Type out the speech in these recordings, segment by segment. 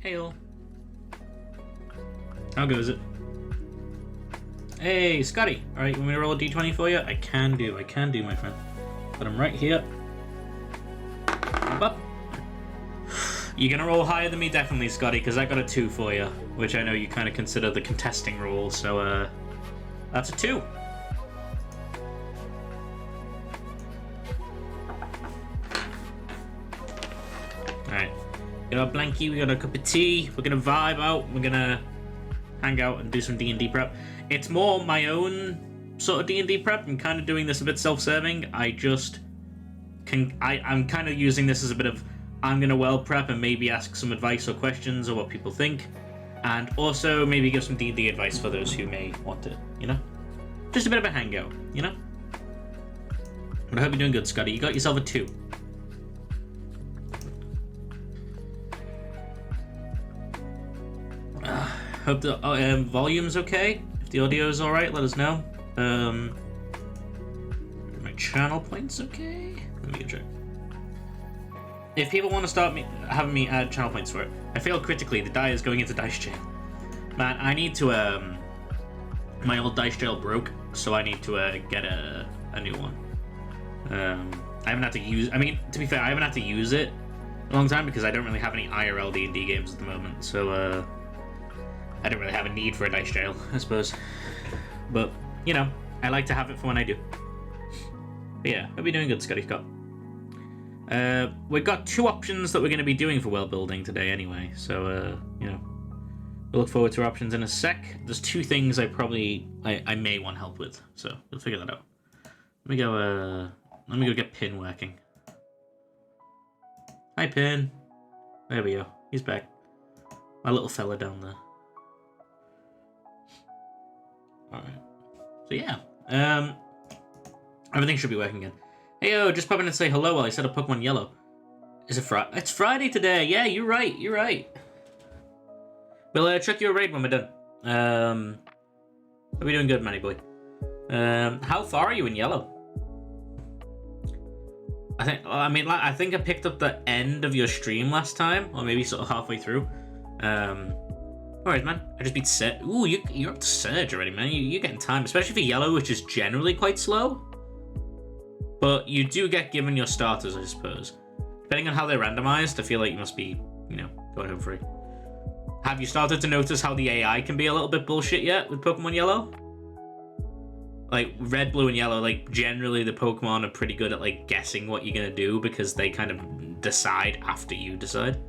Hey all. How goes it? Hey, Scotty. Alright, you want me to roll a d20 for you? I can do, my friend. Put him right here. Up. You're gonna roll higher than me, definitely, Scotty, because I got a 2 for you, which I know you kind of consider the contesting roll, so, that's a 2. Alright. Got our blankie, we got a cup of tea, we're gonna vibe out, we're gonna hang out and do some D&D prep. It's more my own sort of D&D prep. I'm kind of doing this a bit self-serving. I'm kind of using this as a bit of, I'm gonna well prep and maybe ask some advice or questions or what people think. And also maybe give some D&D advice for those who may want it, you know? Just a bit of a hangout, you know? But I hope you're doing good, Scotty. You got yourself a 2. Hope the volume's okay. If the audio's alright, let us know. My channel points okay? Let me go check. If people want to start having me add channel points for it, I failed critically. The die is going into dice jail. Man, I need to, my old dice jail broke, so I need to, get a new one. I haven't had to use, I mean, to be fair, I haven't had to use it in a long time because I don't really have any IRL D&D games at the moment, so, I don't really have a need for a dice jail, I suppose. But, you know, I like to have it for when I do. But yeah, hope you're doing good, Scotty Scott. We've got 2 options that we're going to be doing for world building today anyway, so, you know, we'll look forward to our options in a sec. There's 2 things I may want help with, so we'll figure that out. Let me go get Pin working. Hi, Pin. There we go. He's back. My little fella down there. Alright. So yeah. Everything should be working again. Hey yo, just popping in to say hello while I set up Pokemon Yellow. Is it Friday? It's Friday today! Yeah, you're right. We'll check your raid when we're done. Hope you're doing good, Manny boy. How far are you in Yellow? I think I picked up the end of your stream last time, or maybe sort of halfway through. Alright, man. I just beat Surge. Ooh, you're up to Surge already, man. You're getting time, especially for Yellow, which is generally quite slow. But you do get given your starters, I suppose. Depending on how they're randomized, I feel like you must be, you know, going home free. Have you started to notice how the AI can be a little bit bullshit yet with Pokemon Yellow? Like, Red, Blue, and Yellow, like, generally the Pokemon are pretty good at, like, guessing what you're gonna do because they kind of decide after you decide.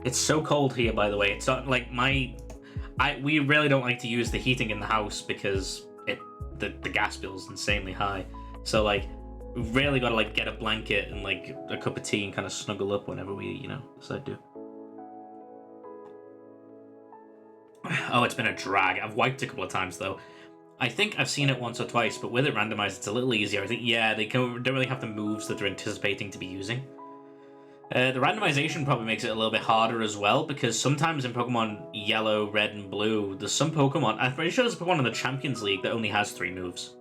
It's so cold here, by the way. It's not like we really don't like to use the heating in the house because the gas bill's insanely high. So like, we've really got to like get a blanket and like a cup of tea and kind of snuggle up whenever we, you know, decide to. Oh, it's been a drag. I've wiped a couple of times though. I think I've seen it once or twice, but with it randomized, it's a little easier. I think, yeah, they don't really have the moves that they're anticipating to be using. The randomization probably makes it a little bit harder as well, because sometimes in Pokemon Yellow, Red, and Blue, there's some Pokemon, I'm pretty sure there's a Pokemon in the Champions League that only has 3 moves,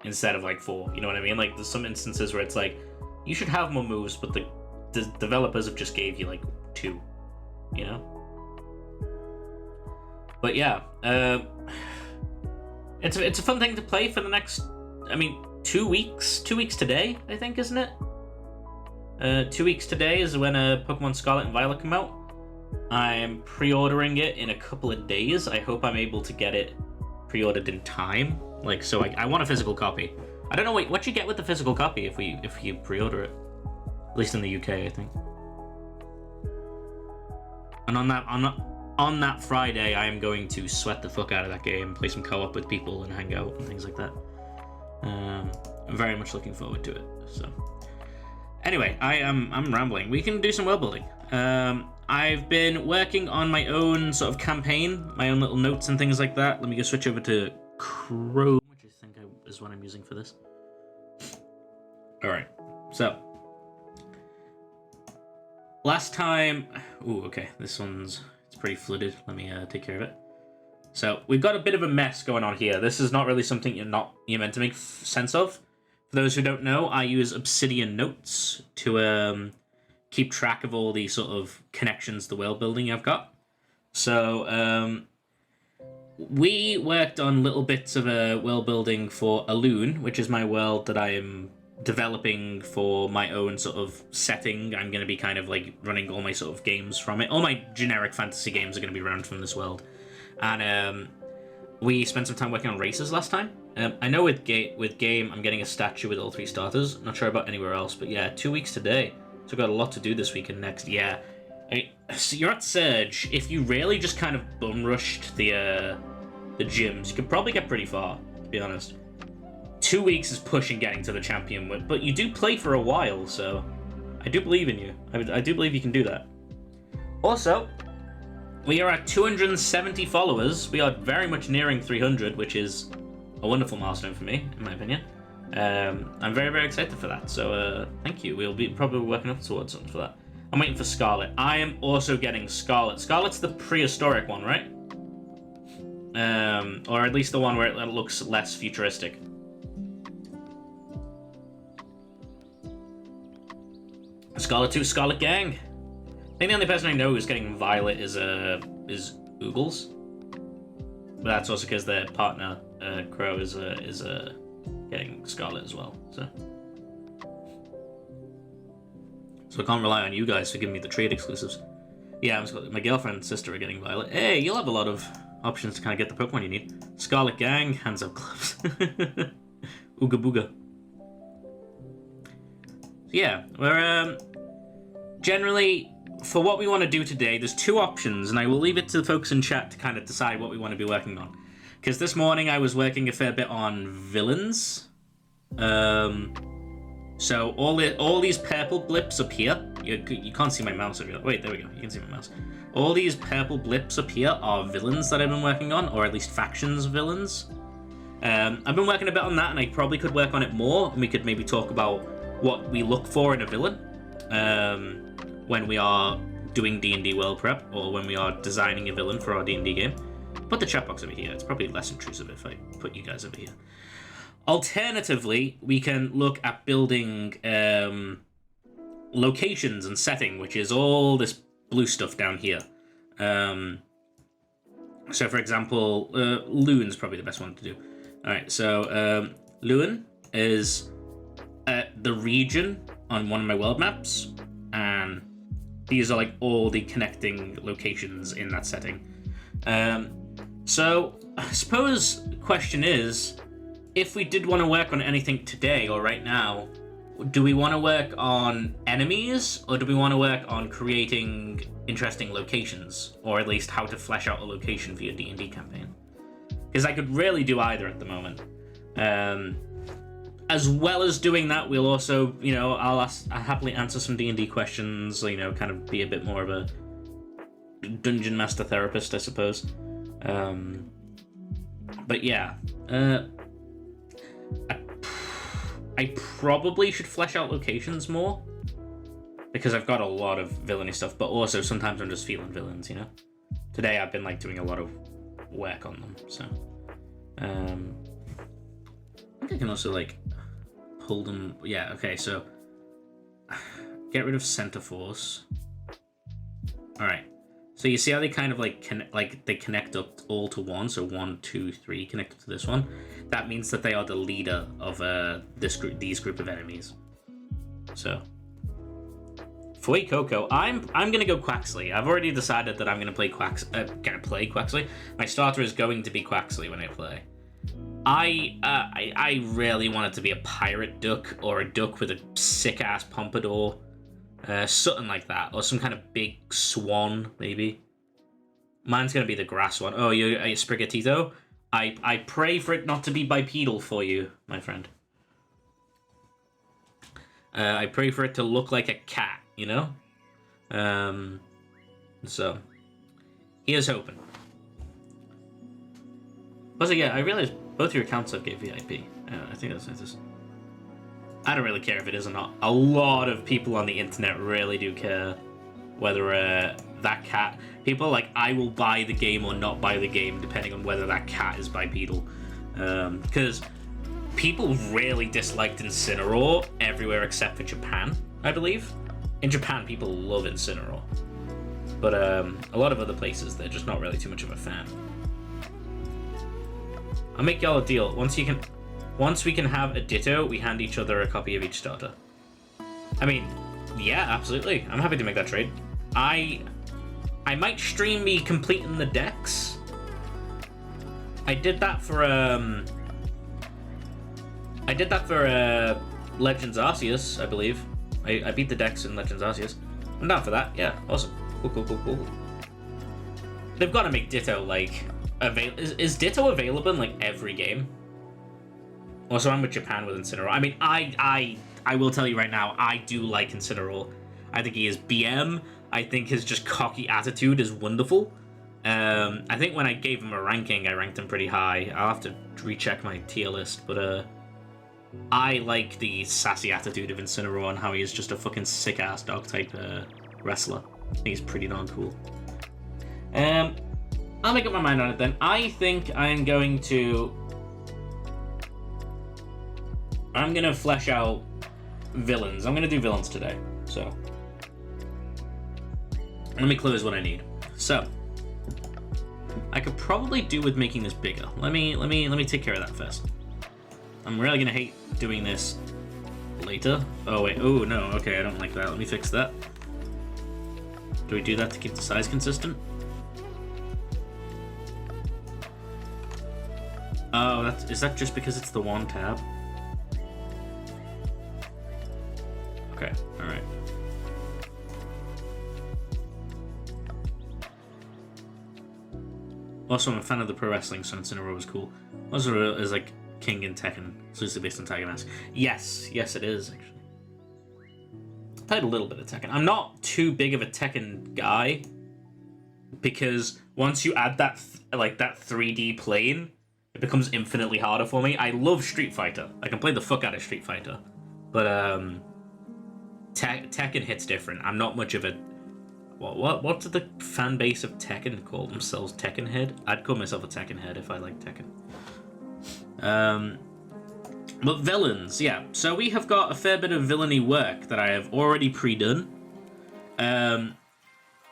instead of like 4, you know what I mean? Like, there's some instances where it's like, you should have more moves, but the developers have just gave you like 2, you know? But yeah, it's a fun thing to play for the next, I mean, 2 weeks? 2 weeks today, I think, isn't it? 2 weeks today is when Pokemon Scarlet and Violet come out. I'm pre-ordering it in a couple of days. I hope I'm able to get it pre-ordered in time. Like, so I want a physical copy. I don't know, wait, what you get with the physical copy if you pre-order it? At least in the UK, I think. And on that Friday, I am going to sweat the fuck out of that game, play some co-op with people and hang out and things like that. I'm very much looking forward to it, so... Anyway, I'm rambling. We can do some world building. I've been working on my own sort of campaign, my own little notes and things like that. Let me go switch over to Chrome, which I think is what I'm using for this. Alright, so. Last time... Ooh, okay, it's pretty flooded. Let me take care of it. So, we've got a bit of a mess going on here. This is not really something you're meant to make sense of. For those who don't know, I use Obsidian Notes to keep track of all the sort of connections to world building I've got. So we worked on little bits of world building for Alune, which is my world that I am developing for my own sort of setting. I'm going to be kind of like running all my sort of games from it. All my generic fantasy games are going to be run from this world. And we spent some time working on races last time. I know with game, I'm getting a statue with all 3 starters. Not sure about anywhere else, but yeah, 2 weeks today. So I've got a lot to do this week and next. Yeah, so you're at Surge. If you really just kind of bum rushed the gyms, you could probably get pretty far, to be honest. 2 weeks is pushing getting to the champion, but you do play for a while, so I do believe in you. I do believe you can do that. Also, we are at 270 followers. We are very much nearing 300, which is a wonderful milestone for me, in my opinion. I'm very, very excited for that, so thank you. We'll be probably working up towards something for that. I'm waiting for Scarlet. I am also getting Scarlet. Scarlet's the prehistoric one, right? Or at least the one where it looks less futuristic. Scarlet 2, Scarlet Gang. I think the only person I know who's getting Violet is Oogles. But that's also because their partner, Crow, is getting Scarlet as well. So I can't rely on you guys for giving me the trade exclusives. Yeah, my girlfriend and sister are getting Violet. Hey, you'll have a lot of options to kind of get the Pokemon you need. Scarlet Gang, hands up gloves. Ooga booga. Yeah, we're generally, for what we want to do today, there's 2 options, and I will leave it to the folks in chat to kind of decide what we want to be working on. Because this morning I was working a fair bit on villains. So all these purple blips up here, you can't see my mouse over here. Wait, there we go, you can see my mouse. All these purple blips up here are villains that I've been working on, or at least factions of villains. I've been working a bit on that, and I probably could work on it more, and we could maybe talk about what we look for in a villain when we are doing D&D world prep, or when we are designing a villain for our D&D game. Put the chat box over here. It's probably less intrusive if I put you guys over here. Alternatively, we can look at building locations and setting, which is all this blue stuff down here. So, for example, Lune's probably the best one to do. All right, so Lune is the region on one of my world maps, and these are like all the connecting locations in that setting. So I suppose the question is, if we did want to work on anything today or right now, do we want to work on enemies, or do we want to work on creating interesting locations, or at least how to flesh out a location for your D&D campaign? Because I could really do either at the moment. As well as doing that, we'll also, I'll happily answer some D&D questions, kind of be a bit more of a dungeon master therapist, I suppose. But yeah, I probably should flesh out locations more, because I've got a lot of villainy stuff, but also sometimes I'm just feeling villains, Today I've been doing a lot of work on them, so I think I can also pull them. Yeah, okay, so get rid of center force. All right, so you see how they kind of they connect up all to one, so 1, 2, 3 connect up to this one. That means that they are the leader of these group of enemies. So Foi Coco, I'm gonna go Quaxley. I've already decided that I'm gonna play Quaxley. My starter is going to be Quaxley when I play. I really want it to be a pirate duck, or a duck with a sick ass pompadour, something like that, or some kind of big swan maybe. Mine's gonna be the grass one. Oh, you're a Sprigatito? I pray for it not to be bipedal for you, my friend. I pray for it to look like a cat, So, here's hoping. Also, yeah, I realized both your accounts have gave VIP. I think that's just... I don't really care if it is or not. A lot of people on the internet really do care whether that cat... People I will buy the game or not buy the game depending on whether that cat is bipedal. Because people really disliked Incineroar everywhere except for Japan, I believe. In Japan, people love Incineroar. But a lot of other places, they're just not really too much of a fan. I'll make y'all a deal. Once we can have a Ditto, we hand each other a copy of each starter. I mean, yeah, absolutely. I'm happy to make that trade. I might stream me completing the decks. I did that for Legends Arceus, I believe. I beat the decks in Legends Arceus. I'm down for that. Yeah, awesome. Cool. They've got to make Ditto like is Ditto available in like every game? Also, I'm with Japan with Incineroar. I mean, I will tell you right now, I do like Incineroar. I think he is BM. I think his just cocky attitude is wonderful. I think when I gave him a ranking, I ranked him pretty high. I'll have to recheck my tier list, but I like the sassy attitude of Incineroar and how he is just a fucking sick-ass dog-type wrestler. I think he's pretty darn cool. I'll make up my mind on it then. I think I'm going to flesh out villains. I'm gonna do villains today, so let me close what I need. So I could probably do with making this bigger. Let me take care of that first. I'm really gonna hate doing this later. Oh wait, oh no, okay, I don't like that. Let me fix that. Do we do that to keep the size consistent? Oh, is that just because it's the one tab? Okay, alright. Also, I'm a fan of the pro wrestling, so Incineroar was cool. Also, is like King in Tekken, it's loosely based on Tiger Mask. Yes, it is, actually. I played a little bit of Tekken. I'm not too big of a Tekken guy, because once you add that 3D plane, it becomes infinitely harder for me. I love Street Fighter. I can play the fuck out of Street Fighter. But, Tekken hits different. I'm not much of a... What do the fan base of Tekken call themselves? Tekken head? I'd call myself a Tekken head if I like Tekken. But villains, yeah. So we have got a fair bit of villainy work that I have already pre-done. In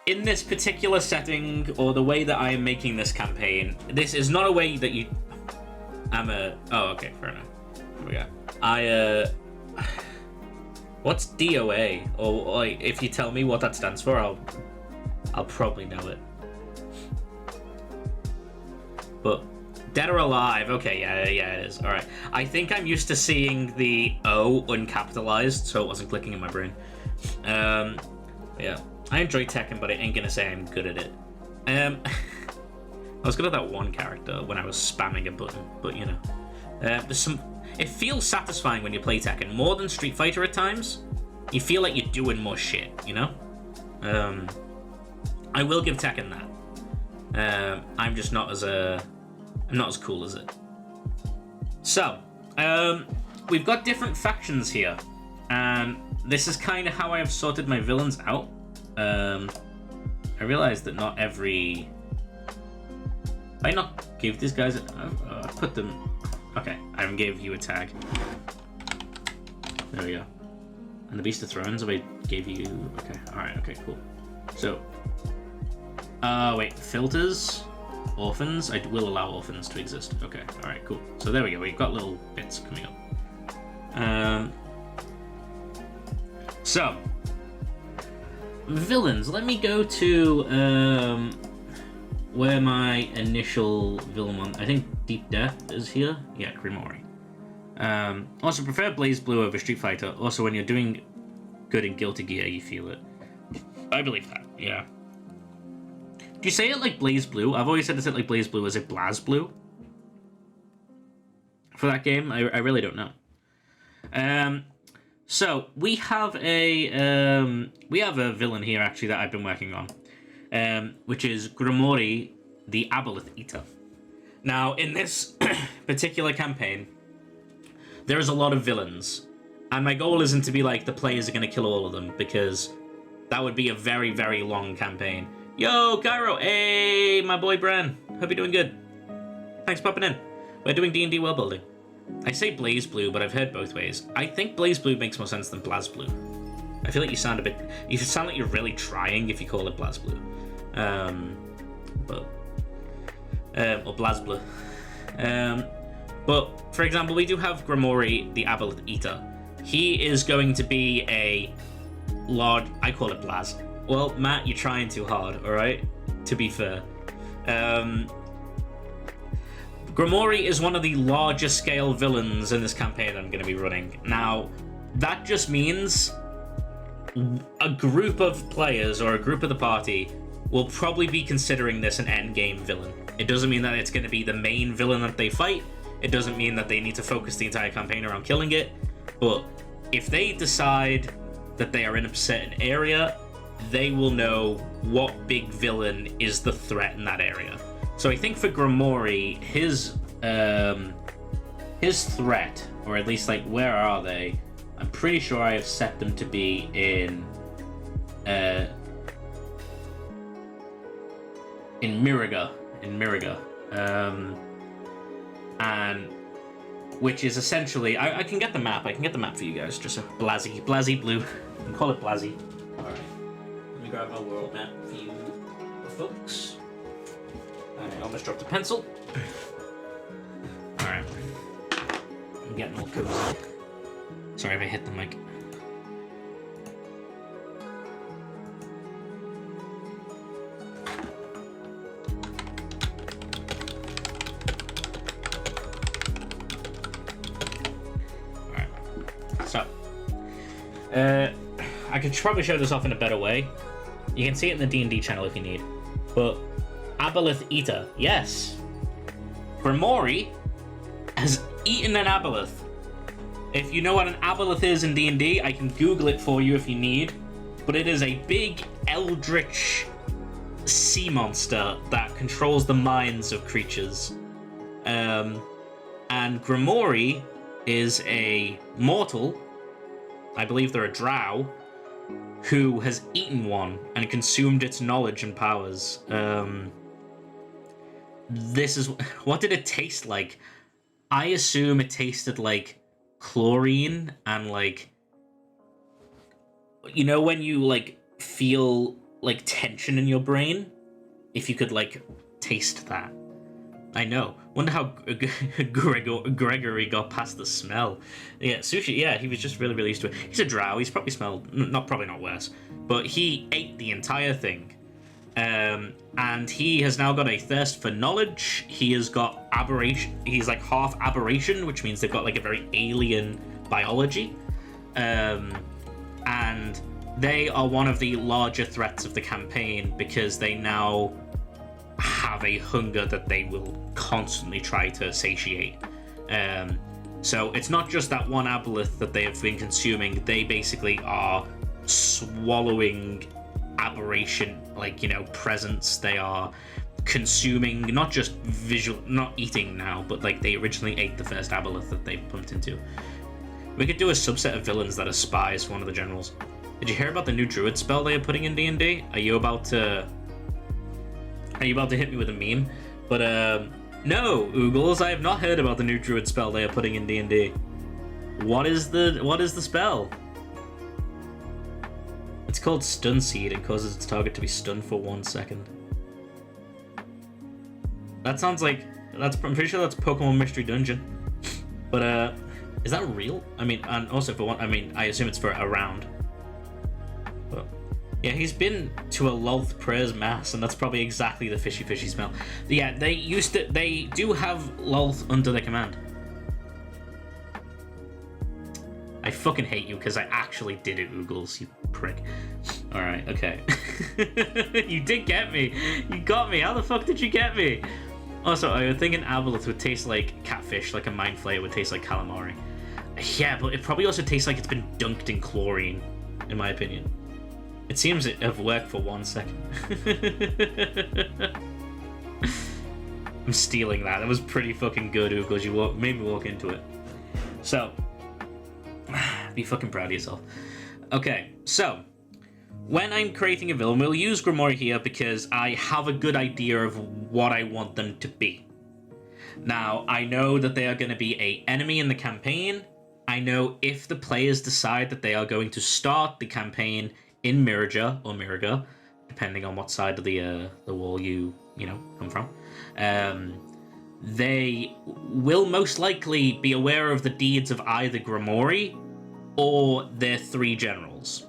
this particular setting, or the way that I am making this campaign, this is not a way that you... Oh, okay, fair enough. Here we go. What's DOA? Or like, if you tell me what that stands for, I'll probably know it. But dead or alive? Okay, yeah, it is. All right. I think I'm used to seeing the O uncapitalized, so it wasn't clicking in my brain. Yeah, I enjoy Tekken, but I ain't gonna say I'm good at it. I was good at that one character when I was spamming a button, but you know, there's some. It feels satisfying when you play Tekken, more than Street Fighter at times. You feel like you're doing more shit, you know? I will give Tekken that. I'm just not as cool as it. So, we've got different factions here, and this is kind of how I have sorted my villains out. I realized that not every... I not give these guys... I put them... Okay, I gave you a tag. There we go. And the Beast of Thrones, I gave you... Okay, alright, okay, cool. So... wait, filters? Orphans? I will allow orphans to exist. Okay, alright, cool. So there we go, we've got little bits coming up. So... Villains, let me go to... where my initial villain one, I think Deep Death is here. Yeah, Grimori. Also, prefer Blaze Blue over Street Fighter. Also, when you're doing good in Guilty Gear, you feel it. I believe that, yeah. Do you say it like Blaze Blue? I've always said it's like Blaze Blue. Is it Blaz Blue? For that game? I really don't know. So, we have a villain here, actually, that I've been working on. Which is Grimori, the Aboleth Eater. Now, in this particular campaign, there's a lot of villains, and my goal isn't to be like, the players are going to kill all of them, because that would be a very, very long campaign. Yo, Cairo! Hey, my boy Bran. Hope you're doing good. Thanks for popping in. We're doing D&D world building. I say Blaze Blue, but I've heard both ways. I think Blaze Blue makes more sense than Blaz Blue. I feel like you sound like you're really trying if you call it Blaz Blue. Or Blaz Blue. But, for example, we do have Grimoire, the Aboleth Eater. He is going to be a large... I call it Blaz. Well, Matt, you're trying too hard, alright? To be fair. Grimoire is one of the larger scale villains in this campaign I'm going to be running. Now, that just means a group of players or a group of the party will probably be considering this an endgame villain. It doesn't mean that it's going to be the main villain that they fight. It doesn't mean that they need to focus the entire campaign around killing it. But if they decide that they are in a certain area, they will know what big villain is the threat in that area. So I think for Grimoire, his threat, or at least like where are they? I'm pretty sure I have set them to be in Miriga, and which is essentially I can get the map. I can get the map for you guys. Just a Blazy Blue. You can call it Blazy. All right. Let me grab my world map for you, folks. I almost dropped a pencil. All right. I'm getting all cozy. Sorry if I hit the mic. So, I could probably show this off in a better way. You can see it in the D&D channel if you need. But, Aboleth Eater, yes. Grimoire has eaten an Aboleth. If you know what an Aboleth is in D&D, I can Google it for you if you need. But it is a big, eldritch sea monster that controls the minds of creatures. And Grimoire is a mortal, I believe they're a drow, who has eaten one and consumed its knowledge and powers. This is... What did it taste like? I assume it tasted like chlorine and like... You know when you like feel like tension in your brain? If you could like taste that. I know. Wonder how Gregory got past the smell. Yeah, Sushi, yeah, he was just really, really used to it. He's a drow, he's probably smelled, probably not worse, but he ate the entire thing. And he has now got a thirst for knowledge. He has got aberration. He's like half aberration, which means they've got like a very alien biology. And they are one of the larger threats of the campaign because they now have a hunger that they will constantly try to satiate. So it's not just that one aboleth that they have been consuming. They basically are swallowing aberration, like, you know, presence. They are consuming, not just visual, not eating now, but like they originally ate the first aboleth that they bumped into. We could do a subset of villains that are spies for one of the generals. Did you hear about the new druid spell they are putting in D&D? Are you about to hit me with a meme? But no, Oogles, I have not heard about the new druid spell they are putting in D&D. What is the spell? It's called Stun Seed. It causes its target to be stunned for 1 second. That sounds like I'm pretty sure that's Pokemon Mystery Dungeon. But is that real? I mean, and also for one, I mean, I assume it's for a round. But yeah, he's been to a Lolth Prayers Mass, and that's probably exactly the fishy smell. Yeah, they do have Lolth under their command. I fucking hate you because I actually did it, Oogles, you prick. Alright, okay. You did get me. You got me. How the fuck did you get me? Also, I was thinking Aboleth would taste like catfish, like a mind flayer would taste like calamari. Yeah, but it probably also tastes like it's been dunked in chlorine, in my opinion. It seems to have worked for 1 second. I'm stealing that. That was pretty fucking good, Oogles. You made me walk into it. So, be fucking proud of yourself. Okay, so when I'm creating a villain, we'll use Grimoire here because I have a good idea of what I want them to be. Now, I know that they are going to be an enemy in the campaign. I know if the players decide that they are going to start the campaign in Miraja or Miraga, depending on what side of the wall you come from, they will most likely be aware of the deeds of either Grimoire or their 3 generals.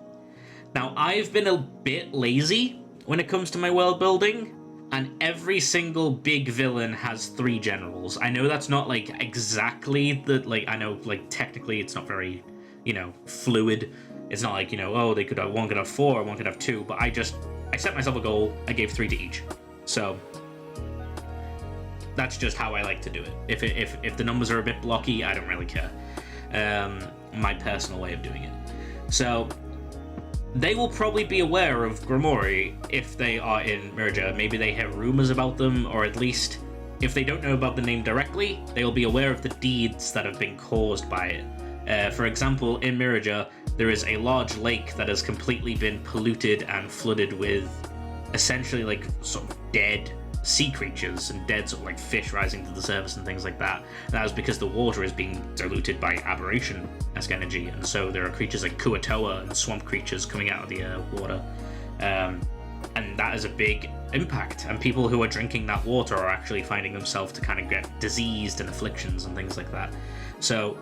Now, I've been a bit lazy when it comes to my world building, and every single big villain has 3 generals. I know that's not, like, exactly the, like, I know, like, technically it's not very, fluid. It's not like, oh, they could have, one could have 4, one could have 2, but I set myself a goal, I gave 3 to each. So, that's just how I like to do it. If the numbers are a bit blocky, I don't really care. My personal way of doing it. So, they will probably be aware of Grimoire if they are in Miraja. Maybe they hear rumors about them, or at least, if they don't know about the name directly, they will be aware of the deeds that have been caused by it. For example, in Miraja, there is a large lake that has completely been polluted and flooded with essentially like sort of dead sea creatures and dead sort of like fish rising to the surface and things like that. That is because the water is being diluted by aberration-esque energy, and so there are creatures like Kuatoa and swamp creatures coming out of the water. And that is a big impact, and people who are drinking that water are actually finding themselves to kind of get diseased and afflictions and things like that. So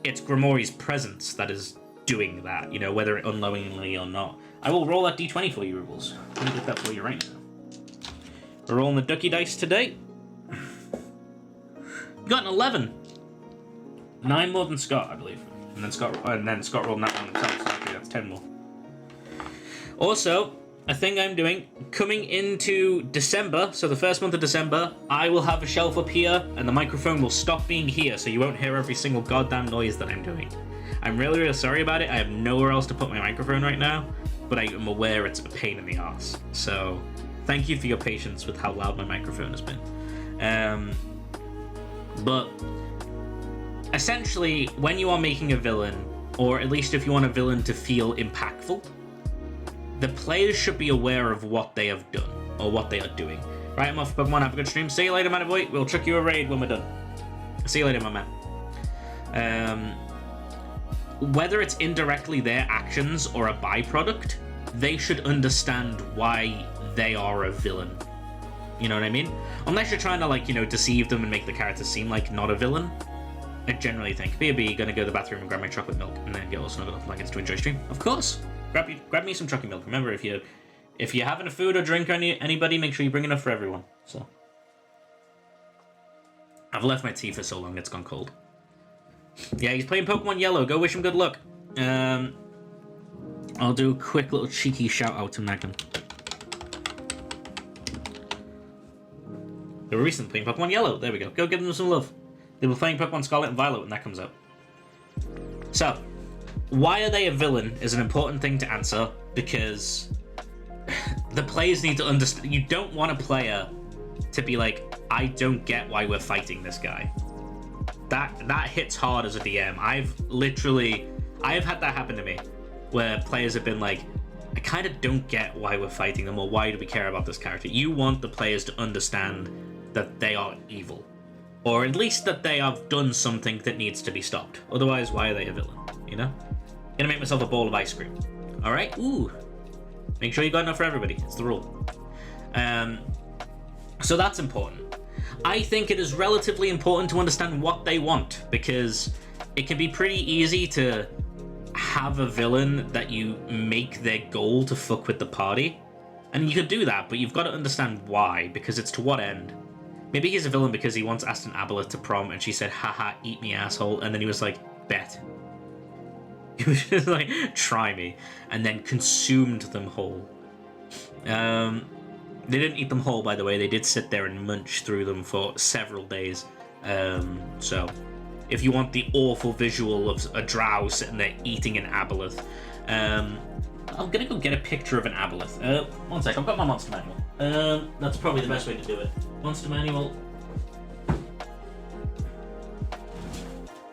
it's Grimoire's presence that is doing that, whether unknowingly or not. I will roll that d20 for you, Rubles. Let me get that for you right now. We're rolling the ducky dice today. You got an 11. 9 more than Scott, I believe. And then Scott rolled that one himself, so actually that's 10 more. Also, a thing I'm doing, coming into December, so the first month of December, I will have a shelf up here, and the microphone will stop being here, so you won't hear every single goddamn noise that I'm doing. I'm really, really sorry about it. I have nowhere else to put my microphone right now, but I am aware it's a pain in the ass. So, thank you for your patience with how loud my microphone has been. But essentially, when you are making a villain, or at least if you want a villain to feel impactful, the players should be aware of what they have done, or what they are doing. Right, I'm off, Pokemon, have a good stream. See you later, man boy. We'll chuck you a raid when we're done. See you later, my man. Whether it's indirectly their actions or a byproduct, they should understand why they are a villain. You know what I mean? Unless you're trying to, deceive them and make the character seem like not a villain. I generally think, B.A.B. gonna go to the bathroom and grab my chocolate milk, and then get all snuggled up like it's to enjoy stream. Of course! Grab me some chocolate milk. Remember, if you're having a food or drink or anybody, make sure you bring enough for everyone. So, I've left my tea for so long, it's gone cold. Yeah, he's playing Pokemon Yellow. Go wish him good luck. I'll do a quick little cheeky shout out to Megan. They were recently playing Pokemon Yellow. There we go. Go give them some love. They were playing Pokemon Scarlet and Violet when that comes out. So, why are they a villain is an important thing to answer, because the players need to understand. You don't want a player to be like, I don't get why we're fighting this guy. That hits hard as a DM. I've had that happen to me, where players have been like, I kind of don't get why we're fighting them, or why do we care about this character. You want the players to understand that they are evil, or at least that they have done something that needs to be stopped. Otherwise, why are they a villain? Gonna make myself a bowl of ice cream. All right. Ooh. Make sure you got enough for everybody. It's the rule. So that's important. I think it is relatively important to understand what they want, because it can be pretty easy to have a villain that you make their goal to fuck with the party. And you could do that, but you've got to understand why, because it's to what end. Maybe he's a villain because he once asked an Aboleth to prom and she said, haha, eat me, asshole. And then he was like, bet. He was just like, try me. And then consumed them whole. They didn't eat them whole, by the way. They did sit there and munch through them for several days. So, if you want the awful visual of a drow sitting there eating an Aboleth, I'm gonna go get a picture of an Aboleth. One sec, I've got my monster manual. That's probably the best way to do it. Monster manual.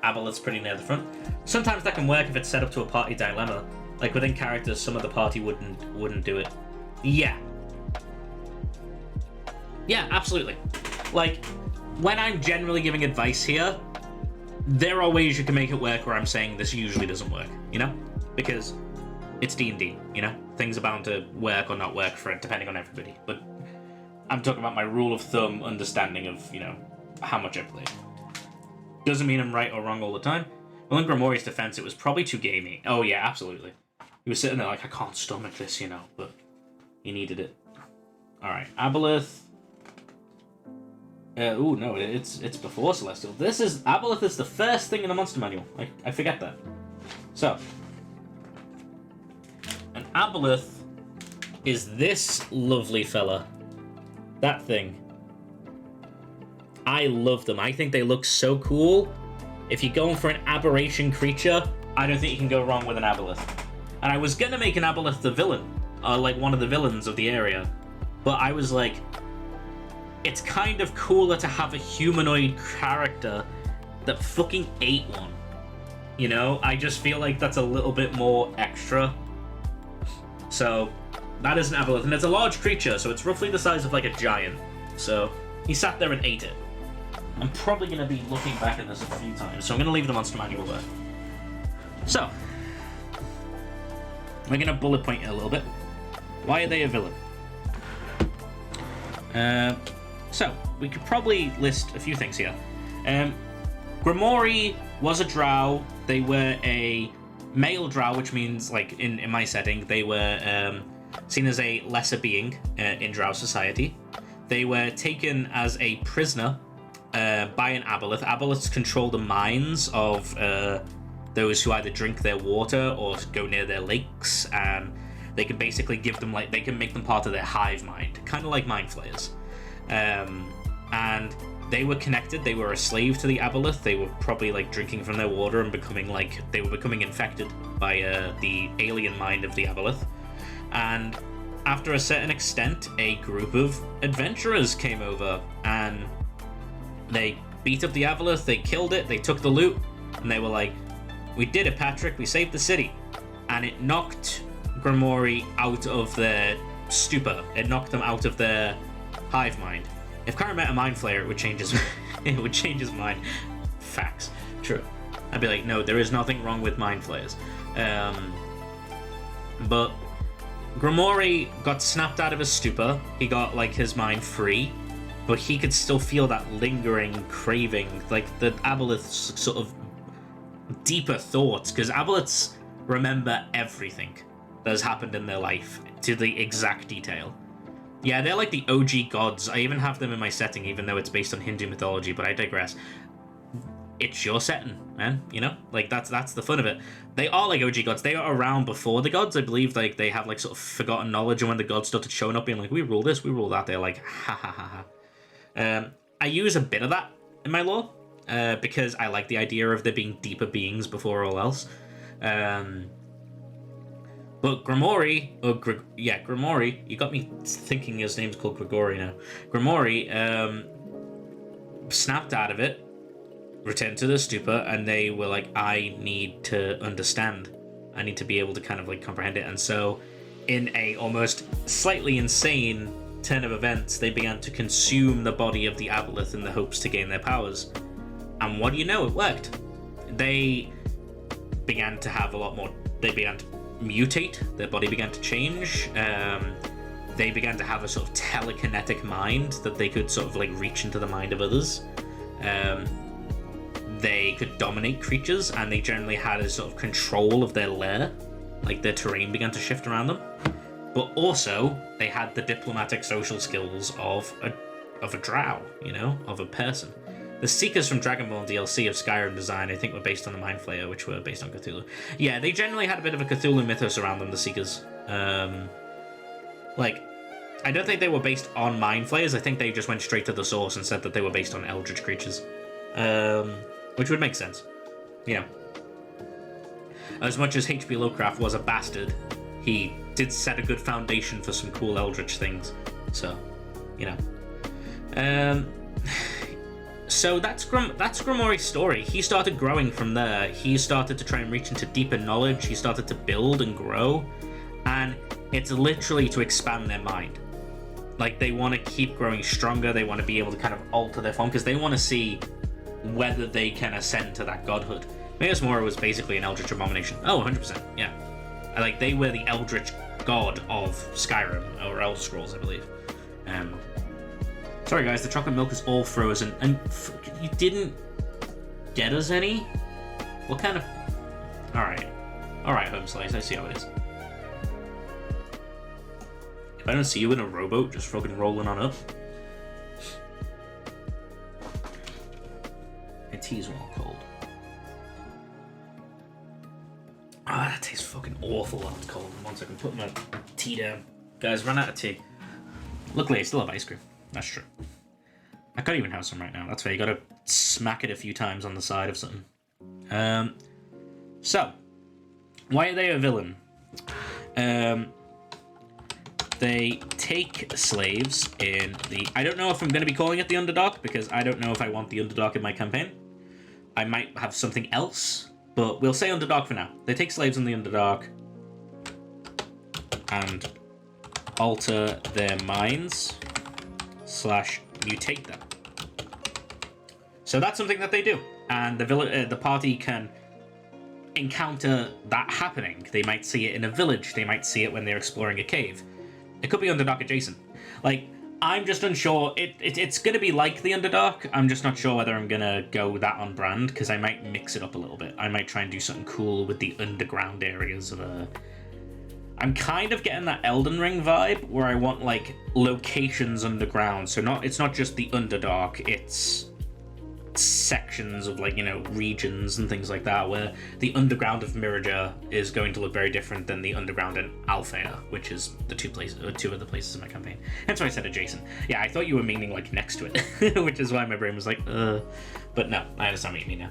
Aboleth's pretty near the front. Sometimes that can work if it's set up to a party dilemma. Like within characters, some of the party wouldn't do it. Yeah. Yeah, absolutely. Like, when I'm generally giving advice here, there are ways you can make it work where I'm saying this usually doesn't work, you know? Because it's D&D, you know? Things are bound to work or not work for it, depending on everybody. But I'm talking about my rule of thumb understanding of, you know, how much I played. Doesn't mean I'm right or wrong all the time. Well, in Grimory's defense, it was probably too gamey. Oh, yeah, absolutely. He was sitting there like, I can't stomach this, you know, but he needed it. Alright, Aboleth. Oh no, it's before Celestial. Aboleth is the first thing in the monster manual. I forget that. So, an Aboleth is this lovely fella. That thing. I love them. I think they look so cool. If you're going for an aberration creature, I don't think you can go wrong with an Aboleth. And I was gonna make an Aboleth the villain, like one of the villains of the area, but I was like, it's kind of cooler to have a humanoid character that fucking ate one. You know, I just feel like that's a little bit more extra. So, that is an Aboleth, and it's a large creature, so it's roughly the size of like a giant. So, he sat there and ate it. I'm probably going to be looking back at this a few times, so I'm going to leave the monster manual there. So, we're going to bullet point it a little bit. Why are they a villain? So, we could probably list a few things here. Grimory was a drow. They were a male drow, which means, like, in my setting, they were seen as a lesser being in drow society. They were taken as a prisoner by an Aboleth. Aboleths control the minds of those who either drink their water or go near their lakes, and they can basically give them, like, they can make them part of their hive mind, kind of like mind flayers. And they were connected. They were a slave to the Aboleth. They were probably like drinking from their water and they were becoming infected by the alien mind of the Aboleth. And after a certain extent, a group of adventurers came over and they beat up the Aboleth. They killed it. They took the loot, and they were like, "We did it, Patrick. We saved the city." And it knocked Grimory out of their stupor. It knocked them out of their hive mind. If Karen met a mind flayer, it would change his it would change his mind. Facts. True. I'd be like, no, there is nothing wrong with mind flayers. But Grimory got snapped out of his stupor. He got like his mind free, but he could still feel that lingering craving, like the Aboleth's sort of deeper thoughts, because Aboleths remember everything that has happened in their life to the exact detail. Yeah, they're like the OG gods. I even have them in my setting, even though it's based on Hindu mythology, but I digress. It's your setting, man, you know? Like, that's the fun of it. They are like OG gods. They are around before the gods. I believe, like, they have, like, sort of forgotten knowledge, and when the gods started showing up being like, we rule this, we rule that, they're like, ha ha ha ha. I use a bit of that in my lore, because I like the idea of there being deeper beings before all else. But Grimory, Grimory, you got me thinking his name's called Grigori now. Grimory snapped out of it, returned to the stupor, and they were like, I need to understand. I need to be able to kind of like comprehend it. And so, in a almost slightly insane turn of events, they began to consume the body of the Aboleth in the hopes to gain their powers. And what do you know? It worked. They began to have a lot more. They began to mutate, their body began to change, they began to have a sort of telekinetic mind that they could sort of like reach into the mind of others. They could dominate creatures, and they generally had a sort of control of their lair, like their terrain began to shift around them. But also, they had the diplomatic social skills of a drow, you know, of a person. The Seekers from Dragonborn DLC of Skyrim design, I think, were based on the Mind Flayer, which were based on Cthulhu. Yeah, they generally had a bit of a Cthulhu mythos around them, the Seekers. Like, I don't think they were based on Mind Flayers. I think they just went straight to the source and said that they were based on Eldritch creatures. Which would make sense. You know. As much as H.P. Lovecraft was a bastard, he did set a good foundation for some cool Eldritch things. So, you know. So that's Grimory's story. He started growing from there. He started to try and reach into deeper knowledge. He started to build and grow. And it's literally to expand their mind. Like, they want to keep growing stronger. They want to be able to kind of alter their form because they want to see whether they can ascend to that godhood. Minas Morgul was basically an eldritch abomination. Oh, 100%, yeah. Like, they were the eldritch god of Skyrim, or Elder Scrolls, I believe. Sorry guys, the chocolate milk is all frozen, and you didn't get us any? What kind of... Alright, Home Slice, I see how it is. If I don't see you in a rowboat, just fucking rolling on up. My tea's all cold. Ah, that tastes fucking awful when it's cold. One second, put my tea down. Guys, run out of tea. Luckily, I still have ice cream. That's true. I can't even have some right now. That's fair. You gotta smack it a few times on the side of something. So, why are they a villain? They take slaves in the... I don't know if I'm going to be calling it the Underdark, because I don't know if I want the Underdark in my campaign. I might have something else, but we'll say Underdark for now. They take slaves in the Underdark and alter their minds / mutate them. So that's something that they do, and the party can encounter that happening. They might see it in a village. They might see it when they're exploring a cave. It could be Underdark adjacent. Like, I'm just unsure. It's going to be like the Underdark. I'm just not sure whether I'm going to go that on brand, because I might mix it up a little bit. I might try and do something cool with the underground areas of a... I'm kind of getting that Elden Ring vibe, where I want, like, locations underground. So it's not just the Underdark, it's sections of, like, you know, regions and things like that, where the underground of Miraja is going to look very different than the underground in Althea, which is the two other places in my campaign. That's why I said adjacent. Yeah, I thought you were meaning, like, next to it, which is why my brain was like, But no, I understand what you mean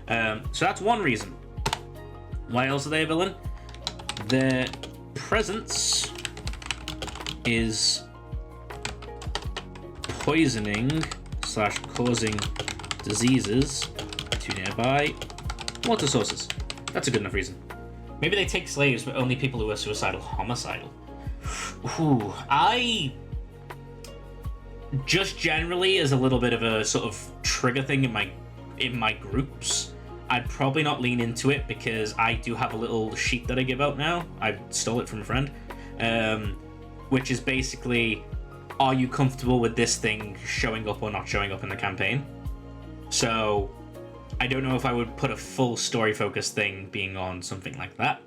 now. So that's one reason. Why else are they a villain? Their presence is poisoning / causing diseases to nearby water sources. That's a good enough reason. Maybe they take slaves, but only people who are suicidal, homicidal. Ooh, I just generally, as a little bit of a sort of trigger thing in my groups, I'd probably not lean into it, because I do have a little sheet that I give out now. I stole it from a friend, which is basically, are you comfortable with this thing showing up or not showing up in the campaign? So, I don't know if I would put a full story-focused thing being on something like that.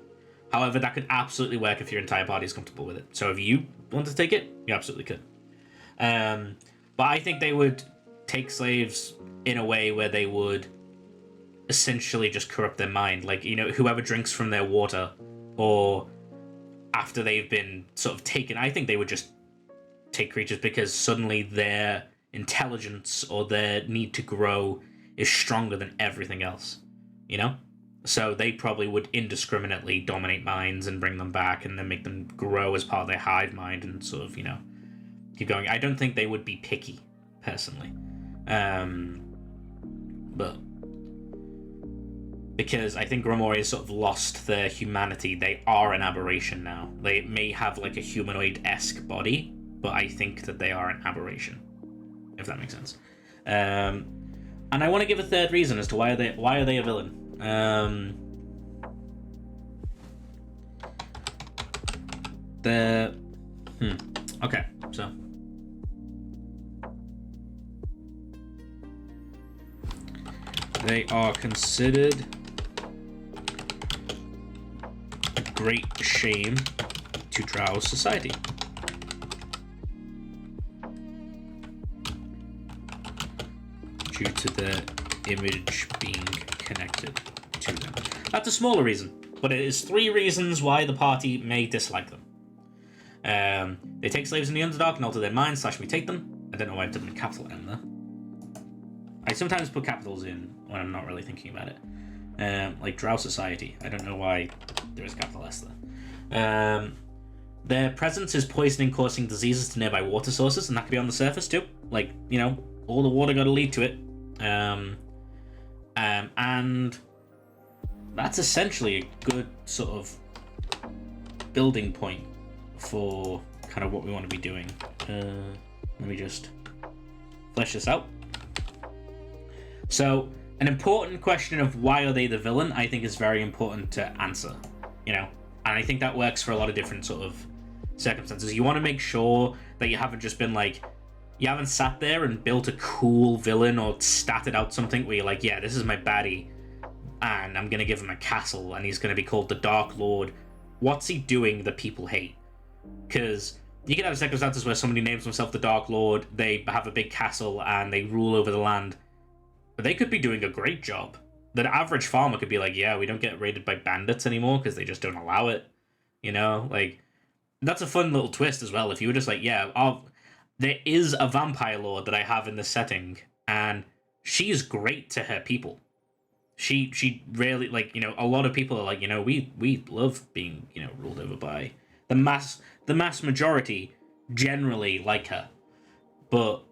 However, that could absolutely work if your entire party is comfortable with it. So if you want to take it, you absolutely could. But I think they would take slaves in a way where they would essentially just corrupt their mind. Like, you know, whoever drinks from their water, or after they've been sort of taken, I think they would just take creatures because suddenly their intelligence or their need to grow is stronger than everything else, you know? So they probably would indiscriminately dominate minds and bring them back and then make them grow as part of their hive mind and sort of, you know, keep going. I don't think they would be picky, personally. But because I think Grimoire has sort of lost their humanity. They are an aberration now. They may have like a humanoid-esque body, but I think that they are an aberration, if that makes sense. And I want to give a third reason as to why are they a villain. Okay, so they are considered a great shame to Drow society. Due to their image being connected to them. That's a smaller reason, but it is 3 reasons why the party may dislike them. They take slaves in the Underdark and alter their minds / mutate them. I don't know why I put them in capital M there. I sometimes put capitals in when I'm not really thinking about it. Like Drow Society. I don't know why there is capital S there. Their presence is poisoning, causing diseases to nearby water sources, and that could be on the surface too. Like, you know, all the water got to lead to it. And that's essentially a good sort of building point for kind of what we want to be doing. Let me just flesh this out. So, an important question of why are they the villain, I think is very important to answer, you know? And I think that works for a lot of different sort of circumstances. You want to make sure that you haven't just been like, you haven't sat there and built a cool villain or statted out something where you're like, yeah, this is my baddie, and I'm going to give him a castle, and he's going to be called the Dark Lord. What's he doing that people hate? Because you can have circumstances where somebody names themselves the Dark Lord, they have a big castle, and they rule over the land. But they could be doing a great job. The average farmer could be like, yeah, we don't get raided by bandits anymore because they just don't allow it. You know? Like, that's a fun little twist as well. If you were just like, yeah, there is a vampire lord that I have in this setting, and she's great to her people. She really, like, you know, a lot of people are like, you know, we love being, you know, ruled over by the mass majority generally like her, but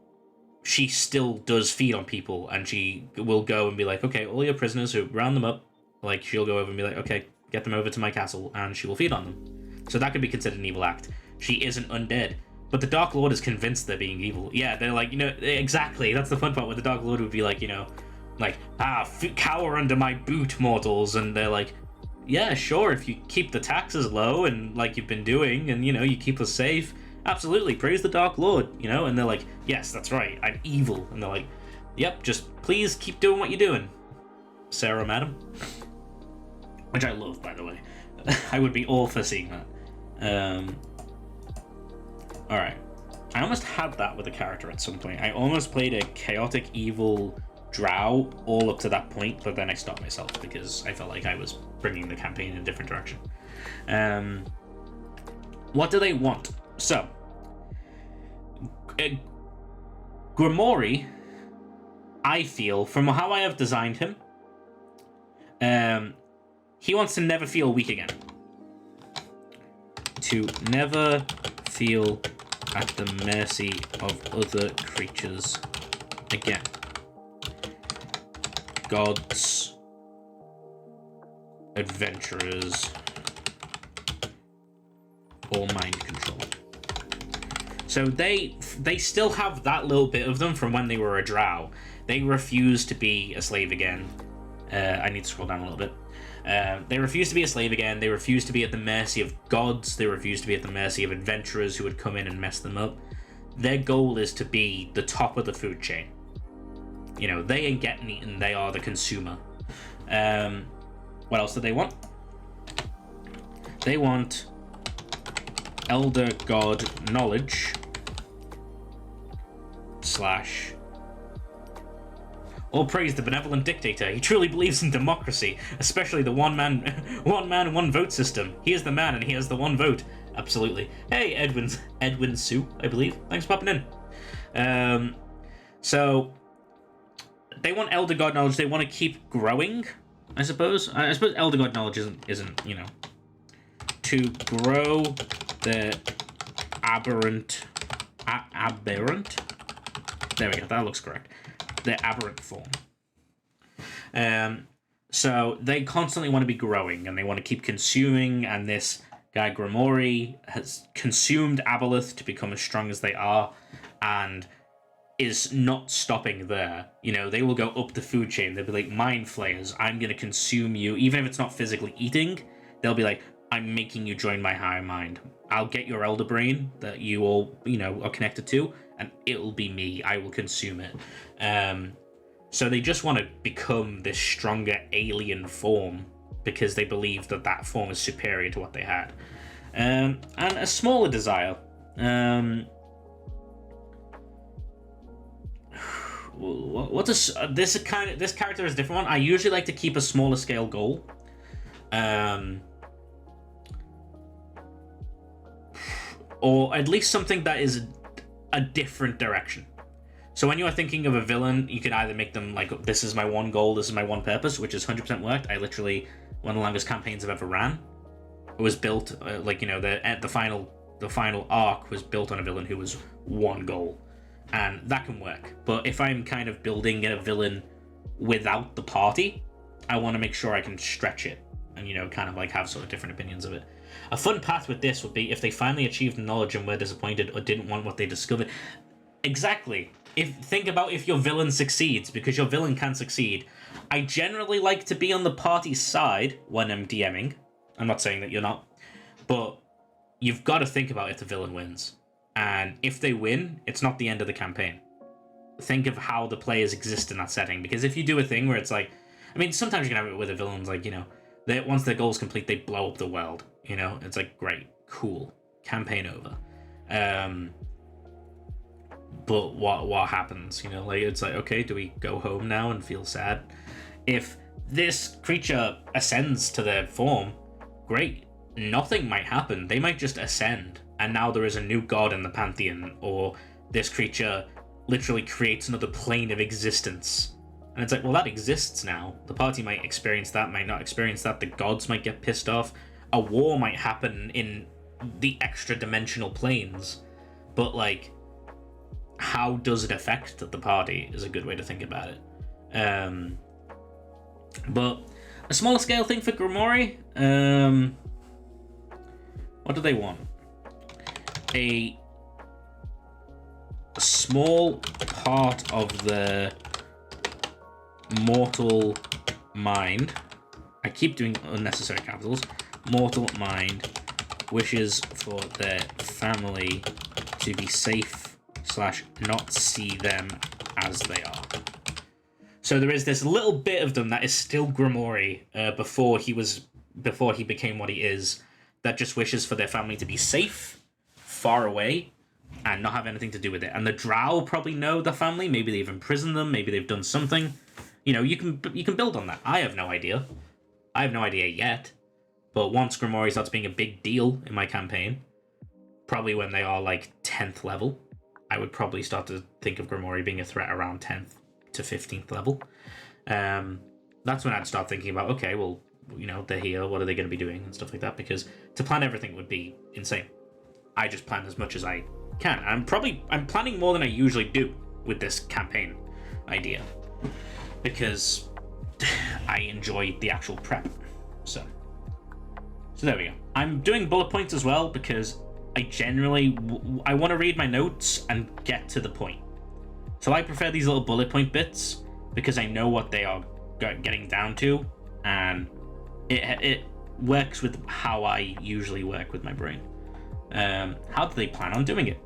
she still does feed on people, and she will go and be like, okay, all your prisoners, who round them up, like, she'll go over and be like, okay, get them over to my castle, and she will feed on them. So that could be considered an evil act. She isn't undead, but the Dark Lord is convinced they're being evil. Yeah, they're like, you know, exactly, that's the fun part, where the Dark Lord would be like, you know, like, cower under my boot, mortals, and they're like, yeah, sure, if you keep the taxes low, and like you've been doing, and, you know, you keep us safe, absolutely, praise the Dark Lord, you know? And they're like, yes, that's right, I'm evil. And they're like, yep, just please keep doing what you're doing, Sarah, madam. Which I love, by the way. I would be all for seeing that. Alright. I almost had that with a character at some point. I almost played a chaotic evil drow all up to that point, but then I stopped myself because I felt like I was bringing the campaign in a different direction. What do they want? So, Grimoire, I feel, from how I have designed him, he wants to never feel weak again. To never feel at the mercy of other creatures again. Gods, adventurers, or mind control. So they still have that little bit of them from when they were a drow. They refuse to be a slave again. I need to scroll down a little bit. They refuse to be a slave again. They refuse to be at the mercy of gods. They refuse to be at the mercy of adventurers who would come in and mess them up. Their goal is to be the top of the food chain. You know, they ain't getting eaten. They are the consumer. What else do they want? They want Elder God knowledge / all praise the benevolent dictator. He truly believes in democracy, especially the one man, one vote system. He is the man, and he has the one vote. Absolutely. Hey, Edwin Sue, I believe. Thanks for popping in. So they want Elder God knowledge. They want to keep growing, I suppose. I suppose Elder God knowledge isn't you know, to grow their aberrant. There we go. That looks correct. Their aberrant form. So they constantly want to be growing, and they want to keep consuming, and this guy Grimoire has consumed Aboleth to become as strong as they are, and is not stopping there. You know, they will go up the food chain. They'll be like, mind flayers, I'm going to consume you. Even if it's not physically eating, they'll be like, I'm making you join my higher mind. I'll get your elder brain that you all, you know, are connected to, and it'll be me. I will consume it. So they just want to become this stronger alien form because they believe that that form is superior to what they had. And a smaller desire. What does this character is a different one. I usually like to keep a smaller scale goal. Or at least something that is a different direction. So when you are thinking of a villain, you can either make them like, this is my one goal, this is my one purpose, which is 100% worked. I literally, one of the longest campaigns I've ever ran, it was built, like, you know, the final arc was built on a villain who was one goal. And that can work. But if I'm kind of building a villain without the party, I want to make sure I can stretch it and, you know, kind of like have sort of different opinions of it. A fun path with this would be if they finally achieved knowledge and were disappointed or didn't want what they discovered. Exactly. Think about if your villain succeeds, because your villain can succeed. I generally like to be on the party's side when I'm DMing. I'm not saying that you're not, but you've got to think about if the villain wins. And if they win, it's not the end of the campaign. Think of how the players exist in that setting, because if you do a thing where it's like, I mean, sometimes you can have it with the villains, like, you know, once their goal's complete, they blow up the world, you know? It's like, great, cool, campaign over. But what happens, you know? Like, it's like, okay, do we go home now and feel sad? If this creature ascends to their form, great. Nothing might happen. They might just ascend, and now there is a new god in the pantheon, or this creature literally creates another plane of existence. And it's like, well, that exists now. The party might experience that, might not experience that. The gods might get pissed off. A war might happen in the extra dimensional planes. But, like, how does it affect the party is a good way to think about it. But a smaller scale thing for Grimoire, what do they want? A small part of the mortal mind, I keep doing unnecessary capitals, mortal mind wishes for their family to be safe / not see them as they are. So there is this little bit of them that is still Grimoire before he became what he is, that just wishes for their family to be safe, far away, and not have anything to do with it. And the Drow probably know the family. Maybe they've imprisoned them. Maybe they've done something. You know, you can build on that. I have no idea. I have no idea yet. But once Grimoire starts being a big deal in my campaign, probably when they are like 10th level, I would probably start to think of Grimoire being a threat around 10th to 15th level. That's when I'd start thinking about, okay, well, you know, they're here. What are they going to be doing and stuff like that? Because to plan everything would be insane. I just plan as much as I can. I'm planning more than I usually do with this campaign idea, because I enjoy the actual prep. So there we go. I'm doing bullet points as well because I want to read my notes and get to the point. So I prefer these little bullet point bits because I know what they are getting down to, and it works with how I usually work with my brain. How do they plan on doing it?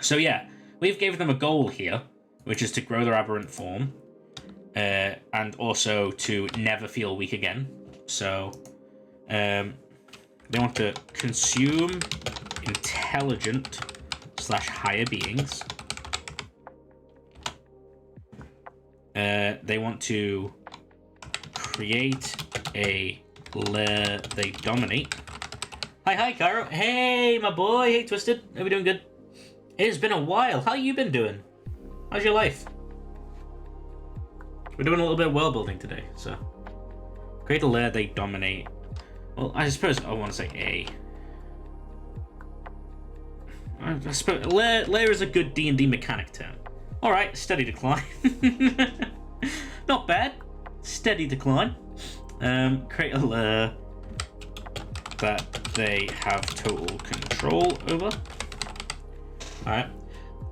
So yeah, we've given them a goal here, which is to grow their aberrant form, and also to never feel weak again. So they want to consume intelligent / higher beings. They want to create a lair they dominate. Hi, Cairo. Hey, my boy. Hey, Twisted. Are we doing good? It's been a while. How you been doing? How's your life? We're doing a little bit of world building today, so. Create a lair they dominate. Well, I suppose I want to say A. I suppose lair is a good D&D mechanic term. Alright, steady decline. Not bad. Steady decline. Create a lair that they have total control over. Alright.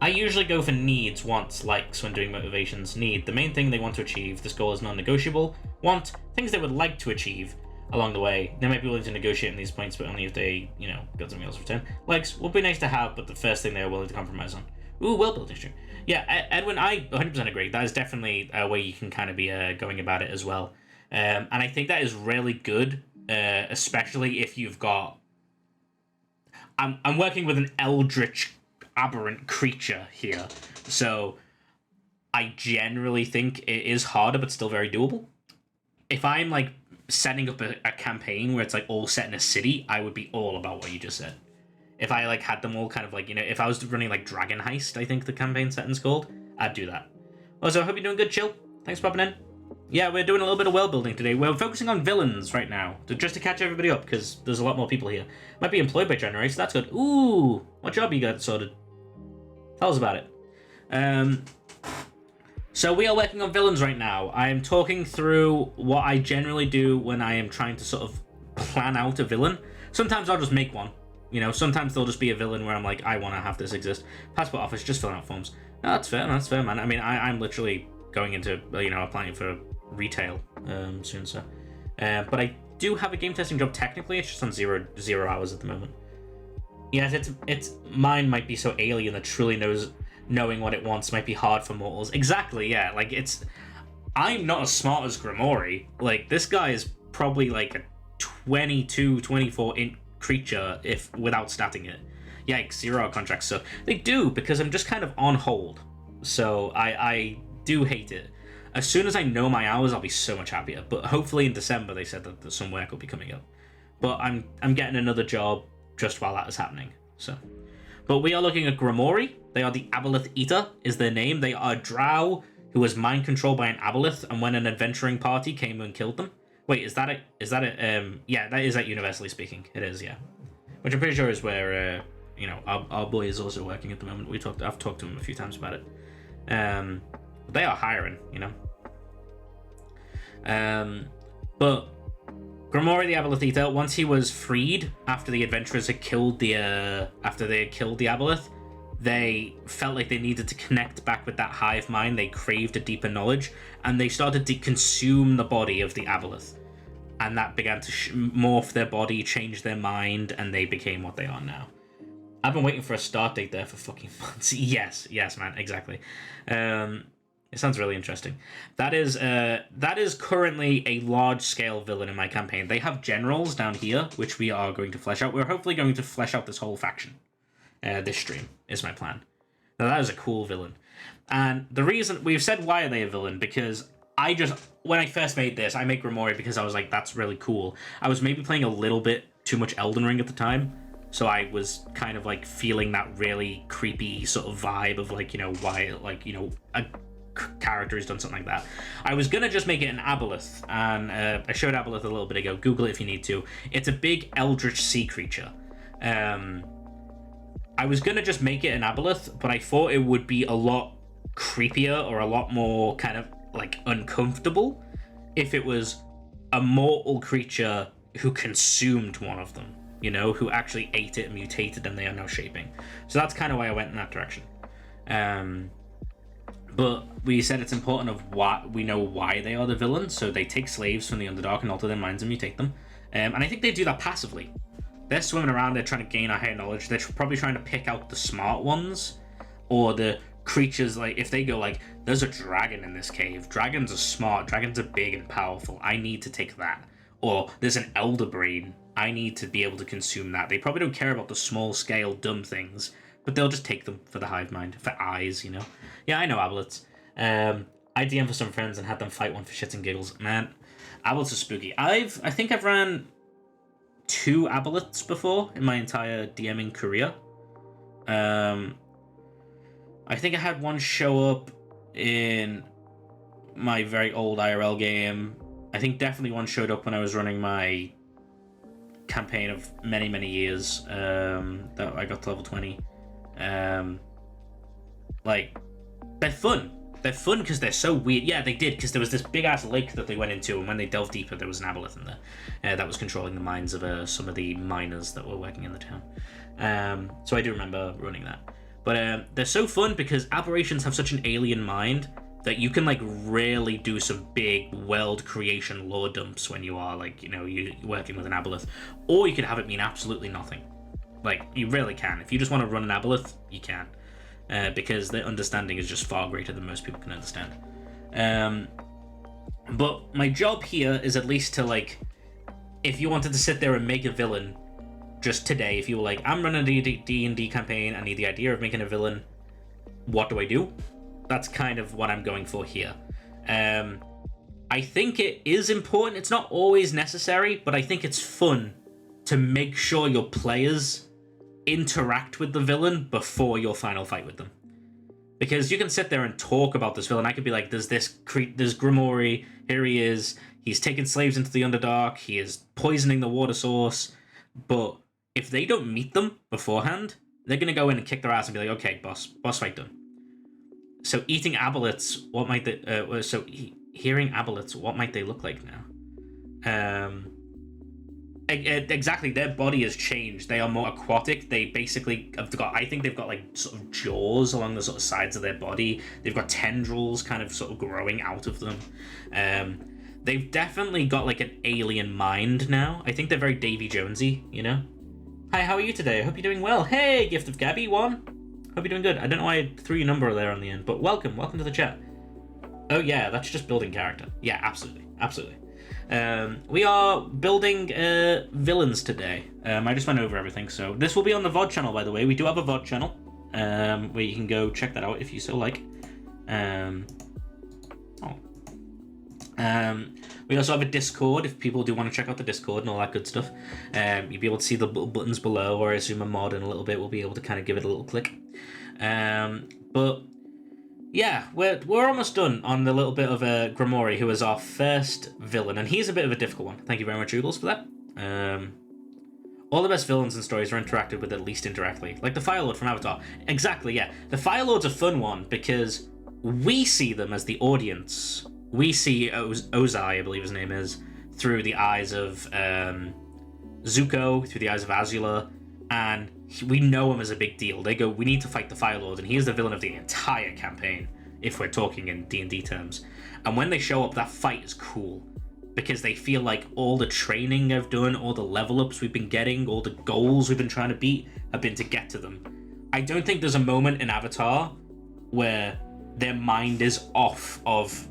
I usually go for needs, wants, likes when doing motivations. Need, the main thing they want to achieve. This goal is non-negotiable. Want, things they would like to achieve along the way. They might be willing to negotiate on these points, but only if they, you know, got something else in return. Likes, would be nice to have, but the first thing they are willing to compromise on. Ooh, well built history. Yeah, Edwin, I 100% agree. That is definitely a way you can kind of be going about it as well. And I think that is really good, especially if you've got... I'm working with an eldritch aberrant creature here, so I generally think it is harder but still very doable. If I'm like setting up a campaign where it's like all set in a city, I would be all about what you just said. If I like had them all kind of like, you know, if I was running like Dragon Heist, I think the campaign setting's called, I'd do that. Also, I hope you're doing good, Chill. Thanks for popping in. Yeah, we're doing a little bit of world building today. We're focusing on villains right now, just to catch everybody up, because there's a lot more people here. Might be employed by January, so that's good. Ooh, what job you got sorted? Tell us about it. So we are working on villains right now. I am talking through what I generally do when I am trying to sort of plan out a villain. Sometimes I'll just make one. You know, sometimes there'll just be a villain where I'm like, I want to have this exist. Passport office, just filling out forms. No, that's fair, man. I mean, I'm literally going into, you know, applying for retail soon, so. But I do have a game testing job technically. It's just on zero hours at the moment. Yes, it's mine might be so alien that truly knowing what it wants might be hard for mortals. Exactly, yeah. Like, I'm not as smart as Grimoire. Like, this guy is probably like a 22, 24 inch creature if without statting it. Yikes, 0 hour contracts. So they do, because I'm just kind of on hold. So I do hate it. As soon as I know my hours, I'll be so much happier. But hopefully in December they said that some work will be coming up. But I'm getting another job just while that is happening. So, but we are looking at Grimoire. They are the Aboleth Eater is their name. They are a drow who was mind controlled by an Aboleth, and when an adventuring party came and killed them. Wait, is that it? Yeah, that is at Universally Speaking. It is, yeah. Which I'm pretty sure is where you know, our boy is also working at the moment. I've talked to him a few times about it. They are hiring, you know. But Grimoire the Aboleth Eater, once he was freed after the adventurers had killed the Aboleth, they felt like they needed to connect back with that hive mind. They craved a deeper knowledge, and they started to consume the body of the Aboleth, and that began to morph their body, change their mind, and they became what they are now. I've been waiting for a start date there for fucking months. Yes, man, exactly. It sounds really interesting. That is currently a large-scale villain in my campaign. They have generals down here, which we are going to flesh out. We're hopefully going to flesh out this whole faction. This stream is my plan. Now that is a cool villain. And the reason, we've said why are they a villain, because when I first made this, I made Grimoire because I was like, that's really cool. I was maybe playing a little bit too much Elden Ring at the time, so I was kind of like feeling that really creepy sort of vibe of like, you know, why, like, you know, a character has done something like that. I was gonna just make it an Aboleth, and I showed Aboleth a little bit ago. Google it if you need to. It's a big eldritch sea creature. I was gonna just make it an Aboleth, but I thought it would be a lot creepier or a lot more kind of like uncomfortable if it was a mortal creature who consumed one of them, you know, who actually ate it and mutated, and they are now shaping. So that's kind of why I went in that direction. But we said it's important of why we know why they are the villains. So they take slaves from the Underdark and alter their minds and mutate them. And I think they do that passively. They're swimming around, they're trying to gain a higher knowledge. They're probably trying to pick out the smart ones, or the creatures, like, if they go like, there's a dragon in this cave. Dragons are smart, dragons are big and powerful. I need to take that. Or there's an elder brain. I need to be able to consume that. They probably don't care about the small scale dumb things, but they'll just take them for the hive mind, for eyes, you know? Yeah, I know Aboleths. I DM for some friends and had them fight one for shits and giggles. Man, Aboleths are spooky. I think I've ran 2 Aboleths before in my entire DMing career. I think I had one show up in my very old IRL game. I think definitely one showed up when I was running my campaign of many, many years that I got to level 20. Like, they're fun. They're fun because they're so weird. Yeah, they did, because there was this big-ass lake that they went into, and when they delved deeper, there was an Aboleth in there that was controlling the minds of some of the miners that were working in the town. So I do remember running that. But they're so fun because aberrations have such an alien mind that you can, like, really do some big world creation lore dumps when you are, like, you know, you're working with an Aboleth. Or you can have it mean absolutely nothing. Like, you really can. If you just want to run an Aboleth, you can. Because their understanding is just far greater than most people can understand. But my job here is at least to, like, if you wanted to sit there and make a villain just today, if you were like, I'm running a D&D campaign, I need the idea of making a villain, what do I do? That's kind of what I'm going for here. I think it is important. It's not always necessary, but I think it's fun to make sure your players interact with the villain before your final fight with them. Because you can sit there and talk about this villain. I could be like, there's Grimoire, here he is, he's taking slaves into the Underdark, he is poisoning the water source, but if they don't meet them beforehand, they're going to go in and kick their ass and be like, okay, boss fight done. So eating Aboleths, what might they, hearing Aboleths, what might they look like now? Exactly, their body has changed. They are more aquatic. They basically have got, I think they've got like sort of jaws along the sort of sides of their body. They've got tendrils kind of sort of growing out of them. They've definitely got like an alien mind now. I think they're very Davy Jonesy, you know? Hi, how are you today? I hope you're doing well. Hey, Gift of Gabby 1. Hope you're doing good. I don't know why I threw your number there on the end, but welcome to the chat. Oh yeah, that's just building character. Yeah, absolutely. We are building villains today. I just went over everything, so this will be on the VOD channel, by the way. We do have a VOD channel where you can go check that out if you so like. We also have a Discord if people do want to check out the Discord and all that good stuff. You'll be able to see the little buttons below, or I assume a mod in a little bit will be able to kind of give it a little click. But yeah, we're almost done on the little bit of Grimori, who is our first villain, and he's a bit of a difficult one. Thank you very much, Oodles, for that. All the best villains and stories are interacted with at least indirectly, like the Fire Lord from Avatar. Exactly, yeah. The Fire Lord's a fun one because we see them as the audience. We see Ozai, I believe his name is, through the eyes of Zuko, through the eyes of Azula, and we know him as a big deal. They go, we need to fight the Fire Lord, and he is the villain of the entire campaign, if we're talking in D&D terms. And when they show up, that fight is cool, because they feel like all the training I've done, all the level ups we've been getting, all the goals we've been trying to beat have been to get to them. I don't think there's a moment in Avatar where their mind is off of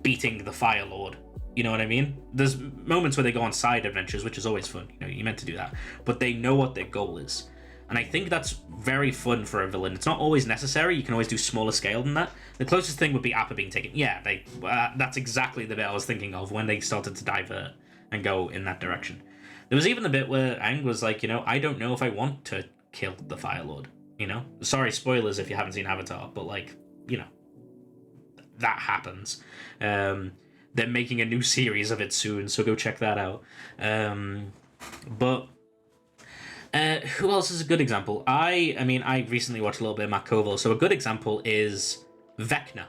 beating the Fire Lord. You know what I mean? There's moments where they go on side adventures, which is always fun. You know, you're meant to do that. But they know what their goal is. And I think that's very fun for a villain. It's not always necessary. You can always do smaller scale than that. The closest thing would be Appa being taken. Yeah, that's exactly the bit I was thinking of when they started to divert and go in that direction. There was even the bit where Aang was like, you know, I don't know if I want to kill the Fire Lord. You know? Sorry, spoilers if you haven't seen Avatar, but like, you know, that happens. They're making a new series of it soon, so go check that out. But who else is a good example? I recently watched a little bit of Matt Koval, so a good example is Vecna.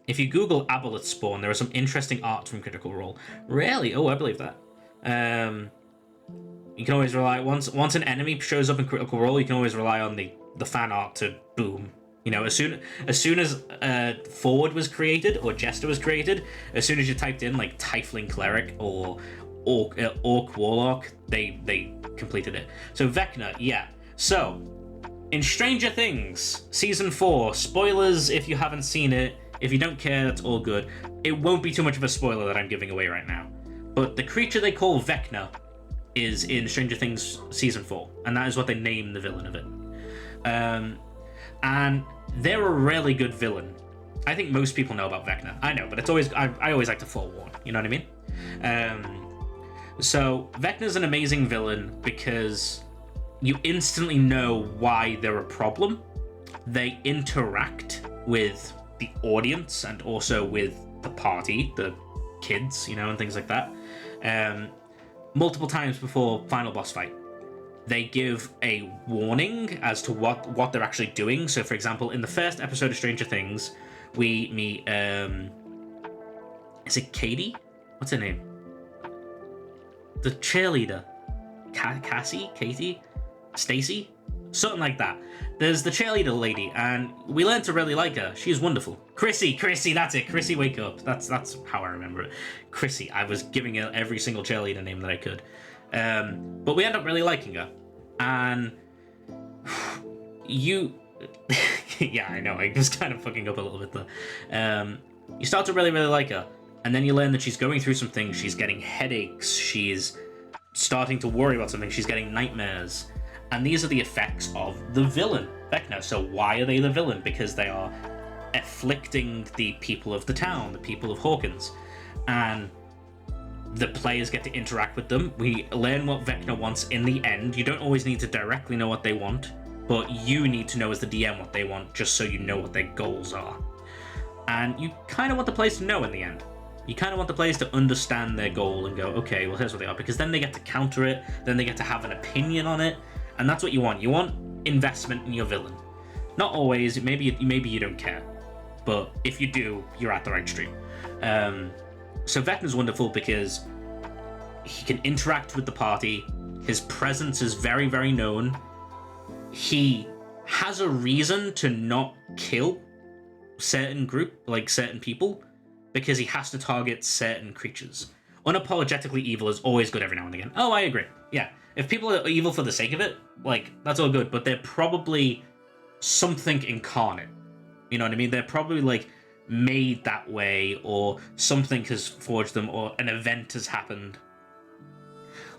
If you Google Aboleth Spawn, there are some interesting art from Critical Role. Really? Oh, I believe that. You can always rely, once an enemy shows up in Critical Role, you can always rely on the fan art to boom. You know, as soon as Forward was created, or Jester was created, as soon as you typed in like Tiefling Cleric or Orc Warlock, they completed it. So Vecna, yeah. So, in Stranger Things, Season 4, spoilers if you haven't seen it. If you don't care, that's all good. It won't be too much of a spoiler that I'm giving away right now. But the creature they call Vecna is in Stranger Things Season 4, and that is what they name the villain of it. And they're a really good villain. I think most people know about Vecna. I know, but it's always I always like to forewarn. You know what I mean? So Vecna's an amazing villain because you instantly know why they're a problem. They interact with the audience and also with the party, the kids, you know, and things like that. Multiple times before final boss fight. They give a warning as to what they're actually doing. So, for example, in the first episode of Stranger Things, we meet, is it Katie? What's her name? The cheerleader. Cassie? Katie? Stacy? Something like that. There's the cheerleader lady, and we learned to really like her. She's wonderful. Chrissy, that's it. Chrissy, wake up. That's how I remember it. Chrissy. I was giving her every single cheerleader name that I could. But we end up really liking her. And you... yeah, I know, I was kind of fucking up a little bit there. You start to really, really like her. And then you learn that she's going through some things. She's getting headaches. She's starting to worry about something. She's getting nightmares. And these are the effects of the villain, Vecna. So why are they the villain? Because they are afflicting the people of the town, the people of Hawkins. And the players get to interact with them. We learn what Vecna wants in the end. You don't always need to directly know what they want, but you need to know as the DM what they want, just so you know what their goals are. And you kind of want the players to know in the end. You kind of want the players to understand their goal and go, okay, well, here's what they are, because then they get to counter it, then they get to have an opinion on it, and that's what you want. You want investment in your villain. Not always, maybe you don't care, but if you do, you're at the right stream. So Vecna's wonderful because he can interact with the party. His presence is very, very known. He has a reason to not kill certain people, because he has to target certain creatures. Unapologetically evil is always good every now and again. Oh, I agree. Yeah. If people are evil for the sake of it, like, that's all good, but they're probably something incarnate. You know what I mean? They're probably, like, made that way, or something has forged them, or an event has happened.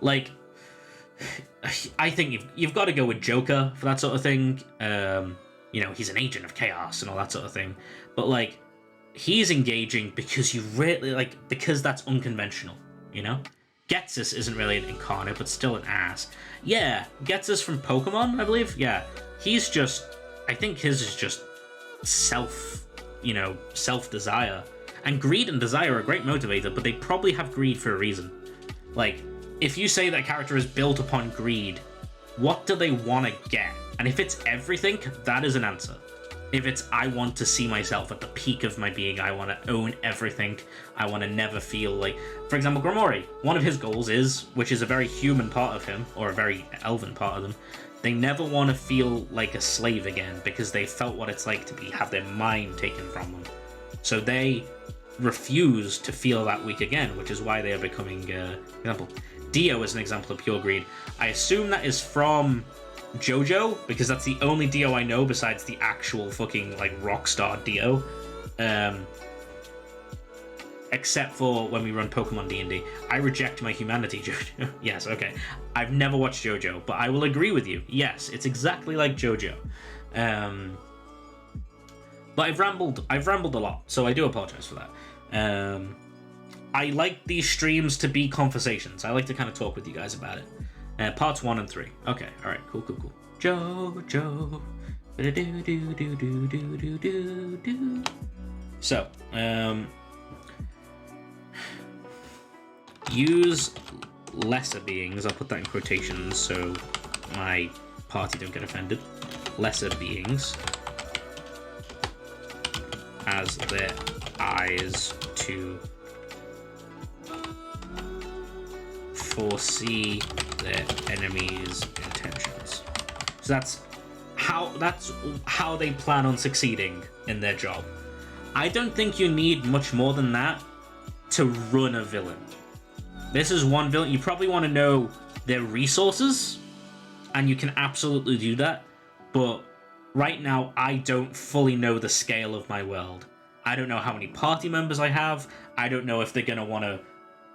Like, I think you've got to go with Joker for that sort of thing. You know, he's an agent of chaos and all that sort of thing. But, like, he's engaging because you really, like, because that's unconventional, you know? Getsus isn't really an incarnate, but still an ass. Yeah, Getsus from Pokemon, I believe. Yeah, he's just, I think his is just self-desire. And greed and desire are a great motivator, but they probably have greed for a reason. Like, if you say that a character is built upon greed, what do they want to get? And if it's everything, that is an answer. If it's, I want to see myself at the peak of my being, I want to own everything, I want to never feel like... For example, Gromori, one of his goals is, which is a very human part of him, or a very elven part of them, they never want to feel like a slave again, because they felt what it's like to have their mind taken from them. So they refuse to feel that weak again, which is why they are becoming, for example, Dio is an example of pure greed. I assume that is from JoJo, because that's the only Dio I know besides the actual fucking, like, rockstar Dio. Except for when we run Pokemon DnD. I reject my humanity, JoJo. Yes, okay. I've never watched JoJo, but I will agree with you. Yes, it's exactly like JoJo. But I've rambled a lot, so I do apologize for that. I like these streams to be conversations. I like to kind of talk with you guys about it. Parts 1 and 3. Okay, alright, cool. JoJo. So, use lesser beings. I'll put that in quotations so my party don't get offended. Lesser beings as their eyes to foresee their enemies' intentions. So that's how they plan on succeeding in their job. I don't think you need much more than that to run a villain. This is one villain. You probably want to know their resources, and you can absolutely do that, but right now I don't fully know the scale of my world. I don't know how many party members I have. I don't know if they're going to want to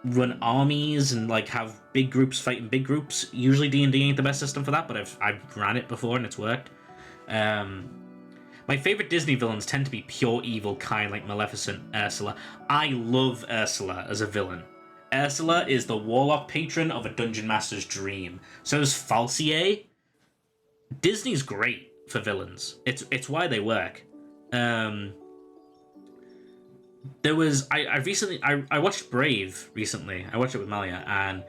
run armies and, like, have big groups fighting big groups. Usually D&D ain't the best system for that, but I've ran it before and it's worked. My favorite Disney villains tend to be pure evil, kind like Maleficent, Ursula. I love Ursula as a villain. Ursula is the warlock patron of a dungeon master's dream. So is Falsier. Disney's great for villains. It's why they work. There was I watched Brave recently. I watched it with Malia, and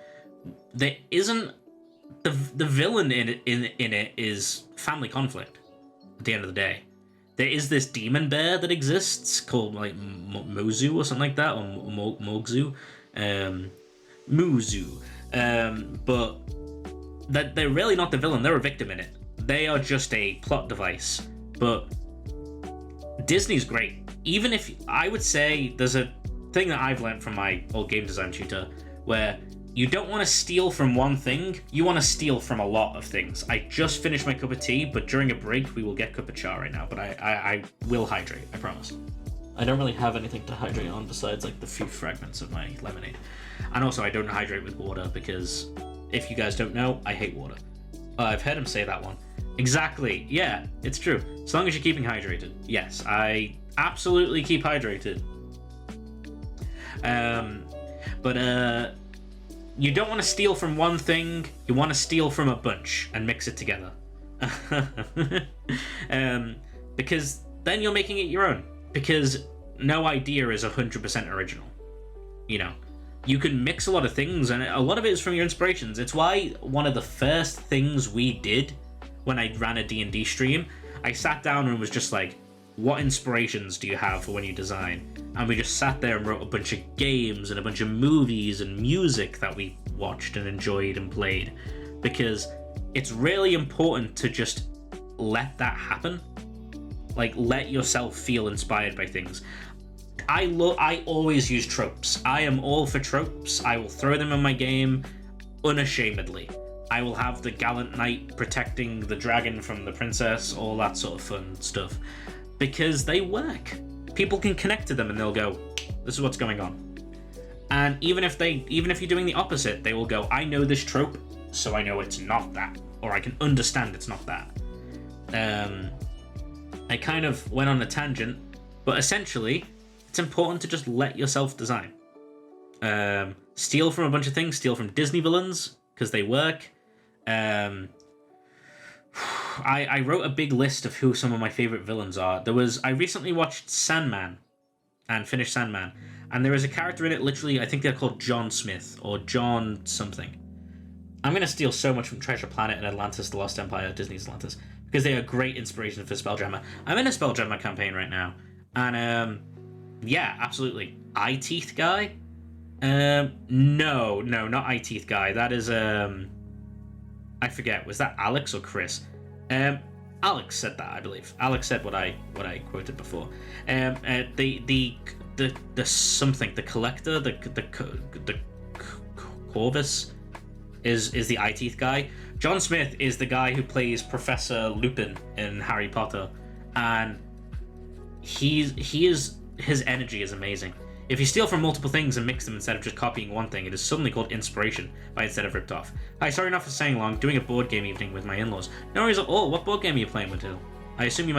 there isn't the villain in it is family conflict. At the end of the day, there is this demon bear that exists called, like, Mozu or something like that, or Mogzu, Muzu. But that they're really not the villain. They're a victim in it. They are just a plot device. But Disney's great. Even if, I would say, there's a thing that I've learned from my old game design tutor, where you don't want to steal from one thing, you want to steal from a lot of things. I just finished my cup of tea, but during a break we will get cup of cha right now, but I will hydrate, I promise. I don't really have anything to hydrate on besides, like, the few fragments of my lemonade. And also I don't hydrate with water because, if you guys don't know, I hate water. I've heard him say that one. Exactly, yeah, it's true. As long as you're keeping hydrated. Yes, I absolutely keep hydrated. But you don't want to steal from one thing, you want to steal from a bunch and mix it together. Because then you're making it your own. Because no idea is 100% original. You know, you can mix a lot of things, and a lot of it is from your inspirations. It's why one of the first things we did when I ran a D&D stream, I sat down and was just like, what inspirations do you have for when you design? And we just sat there and wrote a bunch of games and a bunch of movies and music that we watched and enjoyed and played, because it's really important to just let that happen. Like, let yourself feel inspired by things. I always use tropes. I am all for tropes. I will throw them in my game unashamedly. I will have the gallant knight protecting the dragon from the princess, all that sort of fun stuff, because they work. People can connect to them and they'll go, this is what's going on. And even if you're doing the opposite, they will go, I know this trope, so I know it's not that, or I can understand it's not that. I kind of went on a tangent, but essentially, it's important to just let yourself design. Steal from a bunch of things, steal from Disney villains, because they work. I wrote a big list of who some of my favorite villains are. I recently watched Sandman, and finished Sandman, and there is a character in it, literally, I think they're called John Smith, or John something. I'm going to steal so much from Treasure Planet and Atlantis, The Lost Empire, Disney's Atlantis, because they are great inspiration for Spelljammer. I'm in a Spelljammer campaign right now, and yeah, absolutely. Eye Teeth Guy? No, not Eye Teeth Guy. That is, I forget, was that Alex or Chris? Alex said that, I believe. Alex said what I quoted before. The something, the collector, the Corvus is the Eye Teeth Guy. John Smith is the guy who plays Professor Lupin in Harry Potter, and his energy is amazing. If you steal from multiple things and mix them instead of just copying one thing, it is suddenly called inspiration instead of ripped off. Hi, sorry enough for saying long. Doing a board game evening with my in-laws. No worries at all. What board game are you playing, Winterhill? I assume I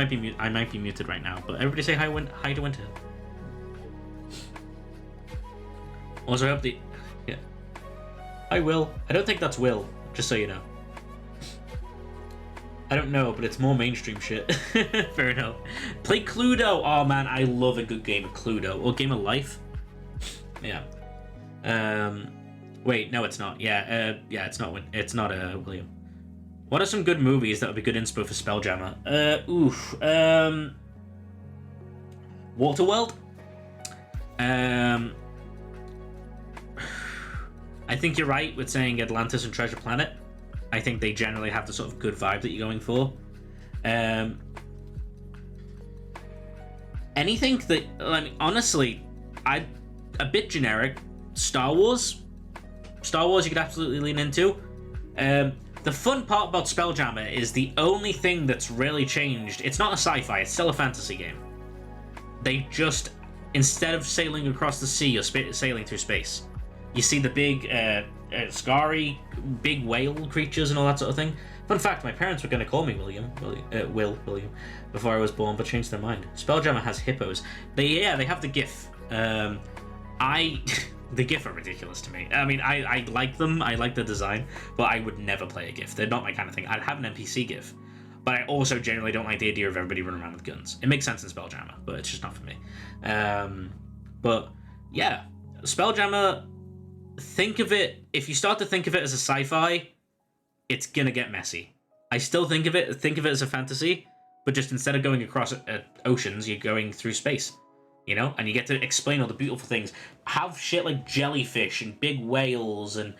might be muted right now, but everybody say hi to Winterhill. Also, I hope yeah. Hi, Will. I don't think that's Will, just so you know. I don't know, but it's more mainstream shit. Fair enough. Play Cluedo. Oh man, I love a good game of Cluedo. Or Game of Life. Yeah. Wait, no, it's not. Yeah, it's not. It's not William. What are some good movies that would be good inspo for Spelljammer? Waterworld. I think you're right with saying Atlantis and Treasure Planet. I think they generally have the sort of good vibe that you're going for. Anything that, I mean, honestly, a bit generic. Star Wars you could absolutely lean into. The fun part about Spelljammer is the only thing that's really changed. It's not a sci-fi, it's still a fantasy game. They just, instead of sailing across the sea, you're sailing through space. You see the big, scary, big whale creatures and all that sort of thing. Fun fact, my parents were going to call me William, before I was born, but changed their mind. Spelljammer has hippos. They have the GIF. The GIF are ridiculous to me. I mean, I like them, I like the design, but I would never play a GIF. They're not my kind of thing. I'd have an NPC GIF. But I also generally don't like the idea of everybody running around with guns. It makes sense in Spelljammer, but it's just not for me. But, yeah. Spelljammer... Think of it, if you start to think of it as a sci-fi, it's gonna get messy. I still think of it as a fantasy, but just instead of going across oceans, you're going through space, you know? And you get to explain all the beautiful things. Have shit like jellyfish and big whales and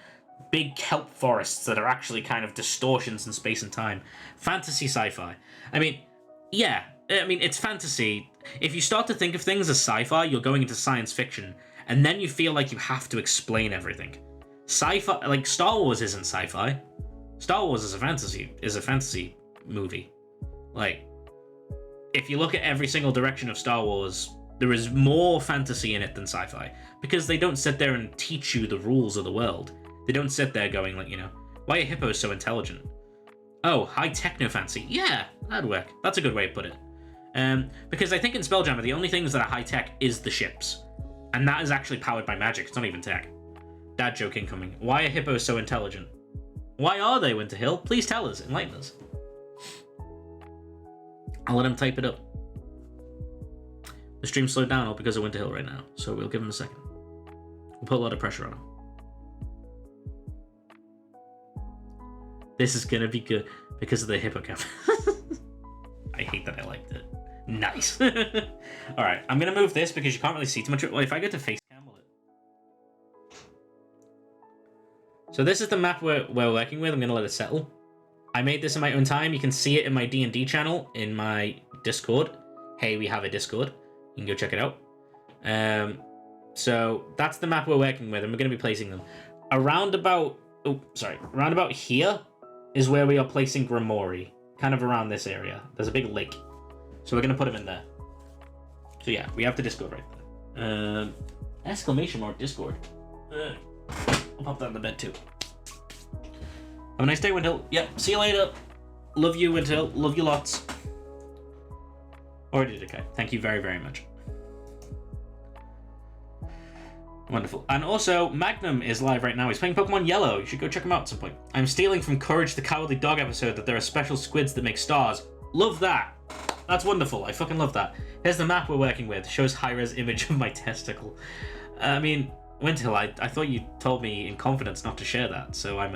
big kelp forests that are actually kind of distortions in space and time. Fantasy sci-fi. I mean, yeah, it's fantasy. If you start to think of things as sci-fi, you're going into science fiction. And then you feel like you have to explain everything. Sci-fi, like Star Wars isn't sci-fi. Star Wars is a fantasy movie. Like, if you look at every single direction of Star Wars, there is more fantasy in it than sci-fi. Because they don't sit there and teach you the rules of the world. They don't sit there going like, why are hippos so intelligent? Oh, high techno-fancy. Yeah, that'd work. That's a good way to put it. Because I think in Spelljammer, the only things that are high-tech is the ships. And that is actually powered by magic. It's not even tech. Dad joke incoming. Why are hippos so intelligent? Why are they, Winterhill? Please tell us. Enlighten us. I'll let him type it up. The stream slowed down all because of Winterhill right now, so we'll give him a second. We'll put a lot of pressure on him. This is gonna be good because of the hippocamp. I hate that I liked it. Nice. Alright, I'm gonna move this because you can't really see too much. Well, if I go to face cam, will it? So this is the map we're working with. I'm going to let it settle. I made this in my own time. You can see it in my DnD channel in my Discord. Hey, we have a Discord. You can go check it out. So that's the map we're working with, and we're going to be placing them. Around about here is where we are placing Grimoire. Kind of around this area. There's a big lake. So we're going to put him in there. So yeah, we have the Discord right there. Exclamation mark Discord. I'll pop that in the bed too. Have a nice day, Windhill. Yep, see you later. Love you, Windhill. Love you lots. Already did okay. Thank you very, very much. Wonderful. And also, Magnum is live right now. He's playing Pokemon Yellow. You should go check him out at some point. I'm stealing from Courage the Cowardly Dog episode that there are special squids that make stars. Love that. That's wonderful. I fucking love that. Here's the map we're working with. Shows high-res image of my testicle. I mean, Windhill, I thought you told me in confidence not to share that, so I'm,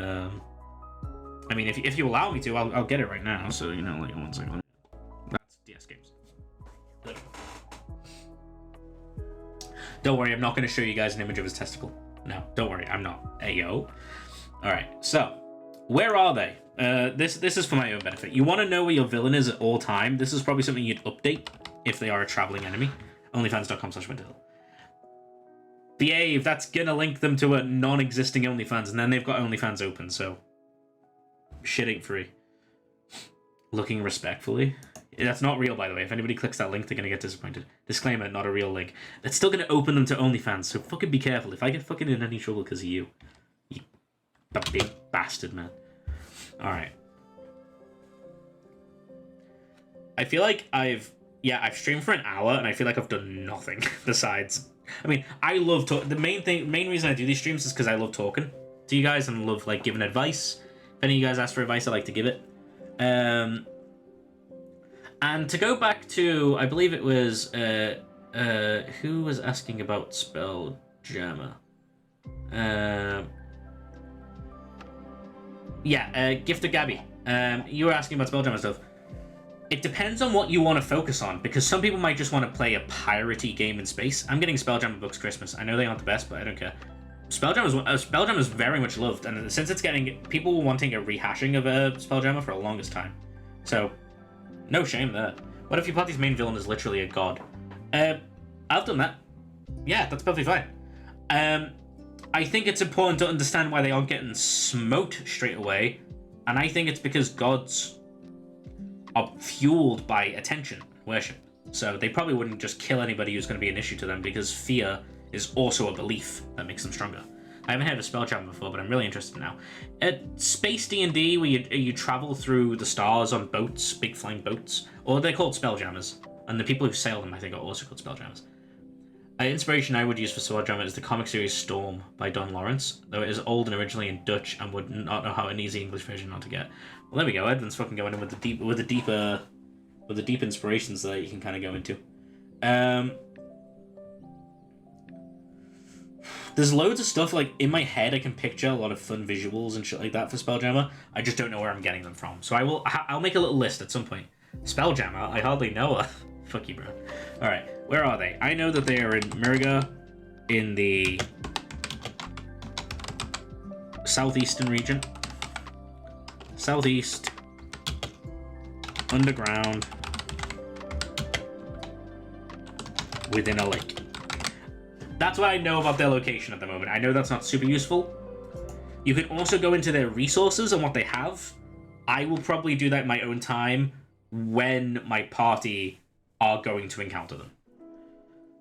I mean, if you allow me to, I'll get it right now, so, you know, like, 1 second. That's DS Games. There. Don't worry, I'm not going to show you guys an image of his testicle. No, don't worry, I'm not. Ayo. Alright, so, where are they? This is for my own benefit. You want to know where your villain is at all time. This is probably something you'd update if they are a traveling enemy. Onlyfans.com/Windhill. Behave, that's gonna link them to a non-existing OnlyFans, and then they've got OnlyFans open, so... Shit ain't free. Looking respectfully. That's not real, by the way. If anybody clicks that link, they're gonna get disappointed. Disclaimer, not a real link. That's still gonna open them to OnlyFans, so fucking be careful. If I get fucking in any trouble because of you. You... That big bastard, man. Alright. I feel like I've streamed for an hour, and I feel like I've done nothing besides... I mean, I love the main reason I do these streams is because I love talking to you guys and love like giving advice. If any of you guys ask for advice, I like to give it. And to go back to, I believe it was who was asking about Spelljammer? Gift of Gabby. You were asking about Spelljammer stuff. It depends on what you want to focus on, because some people might just want to play a piratey game in space. I'm getting Spelljammer books Christmas. I know they aren't the best, but I don't care. Spelljammer is very much loved, and since it's getting... People were wanting a rehashing of Spelljammer for the longest time. So, no shame there. What if your party's main villain is literally a god? I've done that. Yeah, that's perfectly fine. I think it's important to understand why they aren't getting smoked straight away, and I think it's because gods are fueled by attention, worship. So they probably wouldn't just kill anybody who's going to be an issue to them, because fear is also a belief that makes them stronger. I haven't heard of Spelljammer before, but I'm really interested now. At Space D&D, where you travel through the stars on boats, big flying boats, or they're called Spelljammers, and the people who sail them, I think, are also called Spelljammers. Inspiration I would use for Spelljammer is the comic series Storm by Don Lawrence, though it is old and originally in Dutch and would not know how an easy English version not to get. Well, there we go. Edwin's fucking going in with the deep inspirations that you can kind of go into. There's loads of stuff like in my head. I can picture a lot of fun visuals and shit like that for Spelljammer. I just don't know where I'm getting them from. So I'll make a little list at some point. Spelljammer. I hardly know her. Fuck you, bro. All right, where are they? I know that they are in Muriga, in the southeastern region. Southeast, underground, within a lake. That's what I know about their location at the moment. I know that's not super useful. You can also go into their resources and what they have. I will probably do that in my own time when my party are going to encounter them.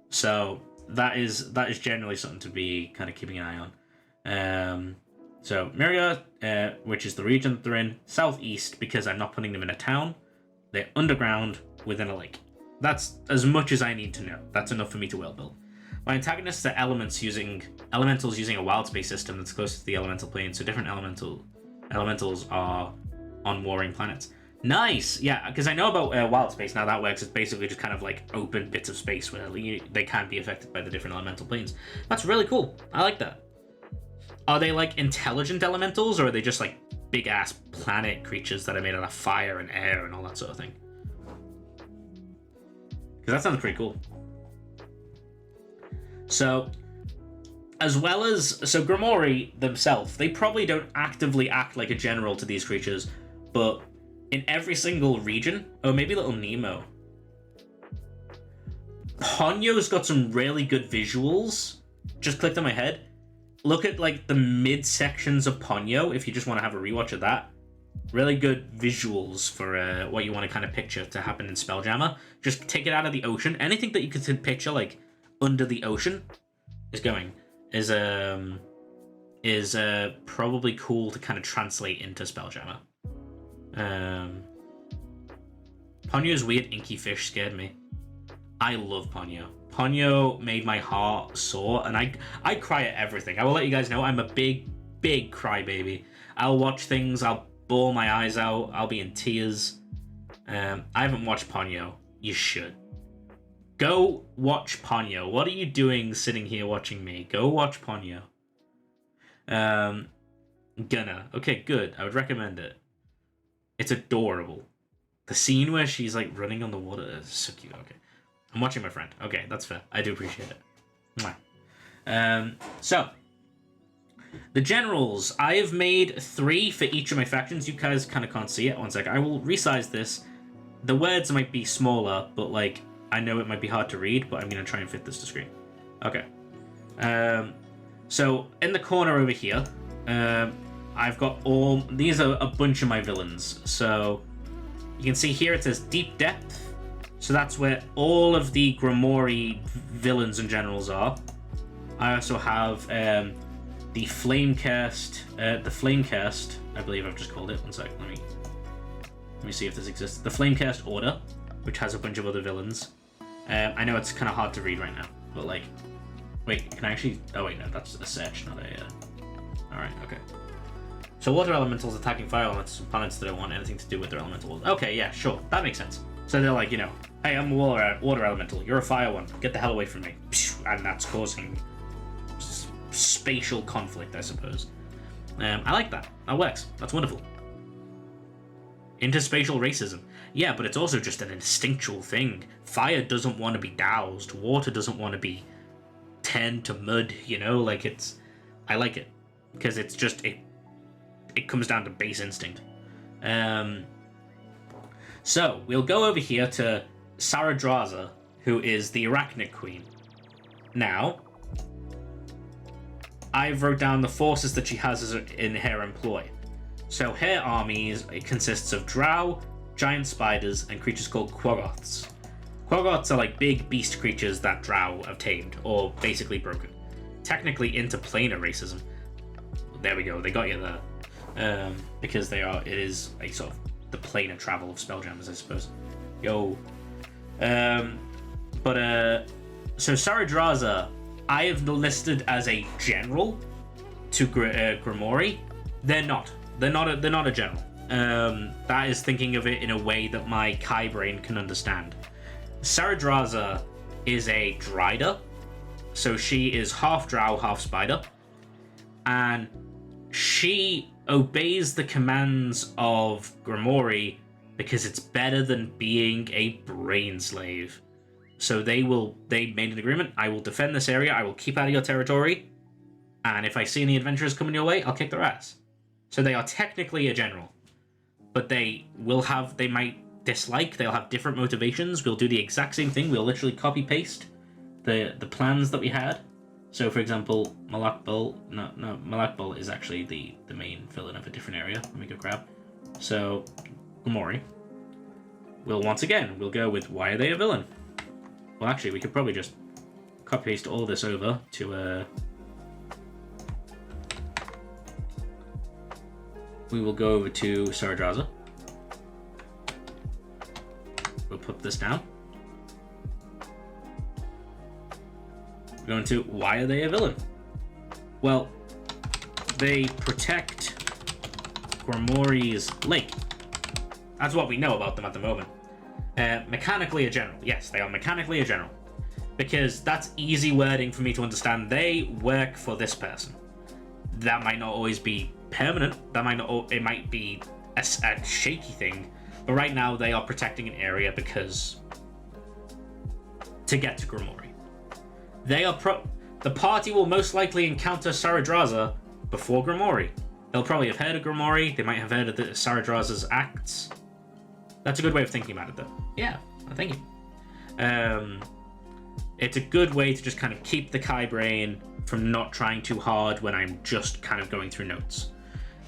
So that is generally something to be kind of keeping an eye on. So Muriga, which is the region that they're in, southeast, because I'm not putting them in a town. They're underground within a lake. That's as much as I need to know. That's enough for me to world build. My antagonists are elementals using a wild space system that's close to the elemental plane, so different elementals are on warring planets. Nice! Yeah, because I know about wild space, now that works. It's basically just kind of like open bits of space where they can't be affected by the different elemental planes. That's really cool. I like that. Are they like intelligent elementals, or are they just like big-ass planet creatures that are made out of fire and air and all that sort of thing? Because that sounds pretty cool. So, As well as, so Grimoire themselves, they probably don't actively act like a general to these creatures, but in every single region, oh, maybe Little Nemo. Ponyo's got some really good visuals. Just clicked on my head. Look at like the mid sections of Ponyo if you just want to have a rewatch of that. Really good visuals for what you want to kind of picture to happen in Spelljammer. Just take it out of the ocean. Anything that you could picture like under the ocean is probably cool to kind of translate into Spelljammer. Ponyo's weird inky fish scared me. I love Ponyo. Ponyo made my heart sore, and I cry at everything. I will let you guys know I'm a big crybaby. I'll watch things, I'll bawl my eyes out, I'll be in tears. I haven't watched Ponyo. You should. Go watch Ponyo. What are you doing sitting here watching me? Go watch Ponyo. Okay, good. I would recommend it. It's adorable. The scene where she's like running on the water is so cute. Okay. I'm watching my friend. Okay, that's fair. I do appreciate it. So, the generals. I have made 3 for each of my factions. You guys kind of can't see it. One sec. I will resize this. The words might be smaller, but like, I know it might be hard to read, but I'm going to try and fit this to screen. Okay. So, in the corner over here, I've got all... These are a bunch of my villains. So, you can see here it says Deep Depth. So that's where all of the Grimoire villains and generals are. I also have the Flamecast, I believe I've just called it. One sec, let me see if this exists. The Flamecast Order, which has a bunch of other villains. I know it's kind of hard to read right now, but like, wait, can I actually? Oh wait, no, that's a search, not a. All right, okay. So water elementals attacking fire elementals and planets that don't want anything to do with their elemental. Okay, yeah, sure, that makes sense. So they're like, you know, hey, I'm a water elemental. You're a fire one. Get the hell away from me. And that's causing spatial conflict, I suppose. I like that. That works. That's wonderful. Interspatial racism. Yeah, but it's also just an instinctual thing. Fire doesn't want to be doused. Water doesn't want to be turned to mud, you know? Like, it's... I like it. Because it's just... It comes down to base instinct. So, we'll go over here to Saradraza, who is the Arachnid Queen. Now, I wrote down the forces that she has in her employ. So her army consists of drow, giant spiders, and creatures called Quaggoths. Quaggoths are like big beast creatures that drow have tamed, or basically broken. Technically interplanar racism. There we go, they got you there. Because it is a sort of the planar travel of Spelljammers, I suppose. Yo. So Saradraza, I have listed as a general to Grimoire. They're not. They're not a general. That is thinking of it in a way that my Kai brain can understand. Saradraza is a Dryder. So she is half drow, half spider. And she obeys the commands of Grimoire because it's better than being a brain slave. So they made an agreement. I will defend this area. I will keep out of your territory. And if I see any adventurers coming your way, I'll kick their ass. So they are technically a general. But they might dislike. They'll have different motivations. We'll do the exact same thing. We'll literally copy paste the plans that we had. So, for example, Malakbul is actually the main villain of a different area. Let me go grab. So, Grimoire. We'll go with why are they a villain? Well, actually, we could probably just copy paste all this over to we will go over to Saradraza. We'll put this down. We're going to why are they a villain? Well, they protect Grimoire's lake. That's what we know about them at the moment. Mechanically a general. Yes, they are mechanically a general. Because that's easy wording for me to understand. They work for this person. That might not always be permanent. It might be a shaky thing. But right now they are protecting an area because to get to Grimoire. the party will most likely encounter Saradraza before Grimoire. They'll probably have heard of Grimoire, they might have heard of the Saradraza's acts. That's a good way of thinking about it, though. Yeah, thank you. It's a good way to just kind of keep the Kai brain from not trying too hard when I'm just kind of going through notes.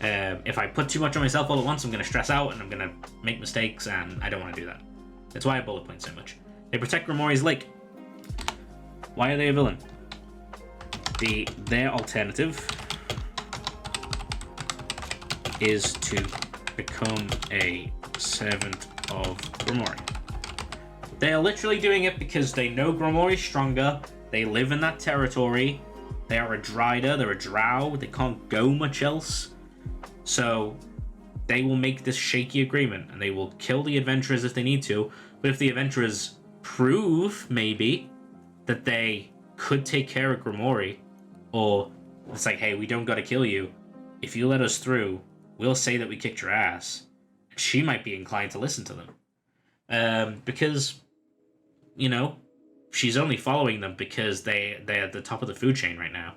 If I put too much on myself all at once, I'm going to stress out and I'm going to make mistakes, and I don't want to do that. That's why I bullet point so much. They protect Grimoire's Lake. Why are they a villain? Their alternative is to become a servant of Grimoire. They are literally doing it because they know Grimoire is stronger, they live in that territory, they are a Dryder, they're a Drow, they can't go much else. So they will make this shaky agreement and they will kill the adventurers if they need to, but if the adventurers prove, maybe, that they could take care of Grimoire, or it's like, hey, we don't gotta kill you, if you let us through, we'll say that we kicked your ass. She might be inclined to listen to them. Because, you know, she's only following them because they're at the top of the food chain right now.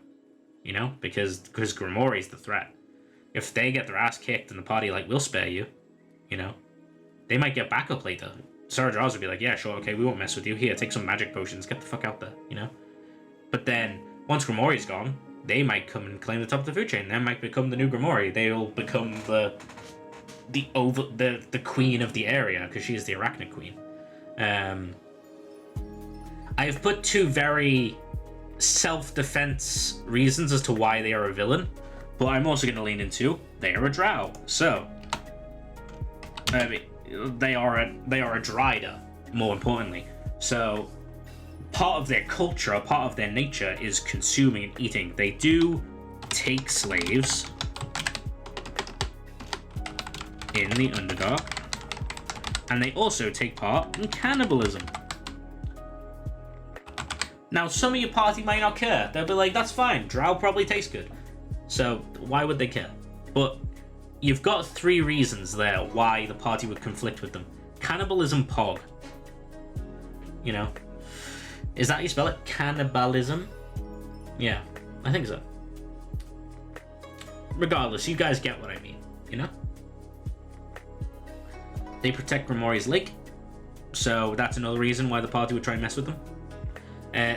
You know, because Grimoire is the threat. If they get their ass kicked and the party like, we'll spare you, you know, they might get backup later. Saradraza would be like, yeah, sure, okay, we won't mess with you. Here, take some magic potions, get the fuck out there, you know? But then, once Grimoire's gone, they might come and claim the top of the food chain. They might become the new Grimoire. They'll become the queen of the area, because she is the Arachnid queen. I have put two very self-defense reasons as to why they are a villain, but I'm also going to lean into they are a drow. So, I mean, they are a Dryder, more importantly. So, part of their culture, part of their nature is consuming and eating. They do take slaves in the Underdark, and they also take part in cannibalism. Now, some of your party might not care. They'll be like, that's fine, drow probably tastes good. So, why would they care? But you've got three reasons there why the party would conflict with them. Cannibalism pog. You know? Is that how you spell it? Cannibalism? Yeah, I think so. Regardless, you guys get what I mean, you know? They protect Grimoire's Lake, so that's another reason why the party would try and mess with them.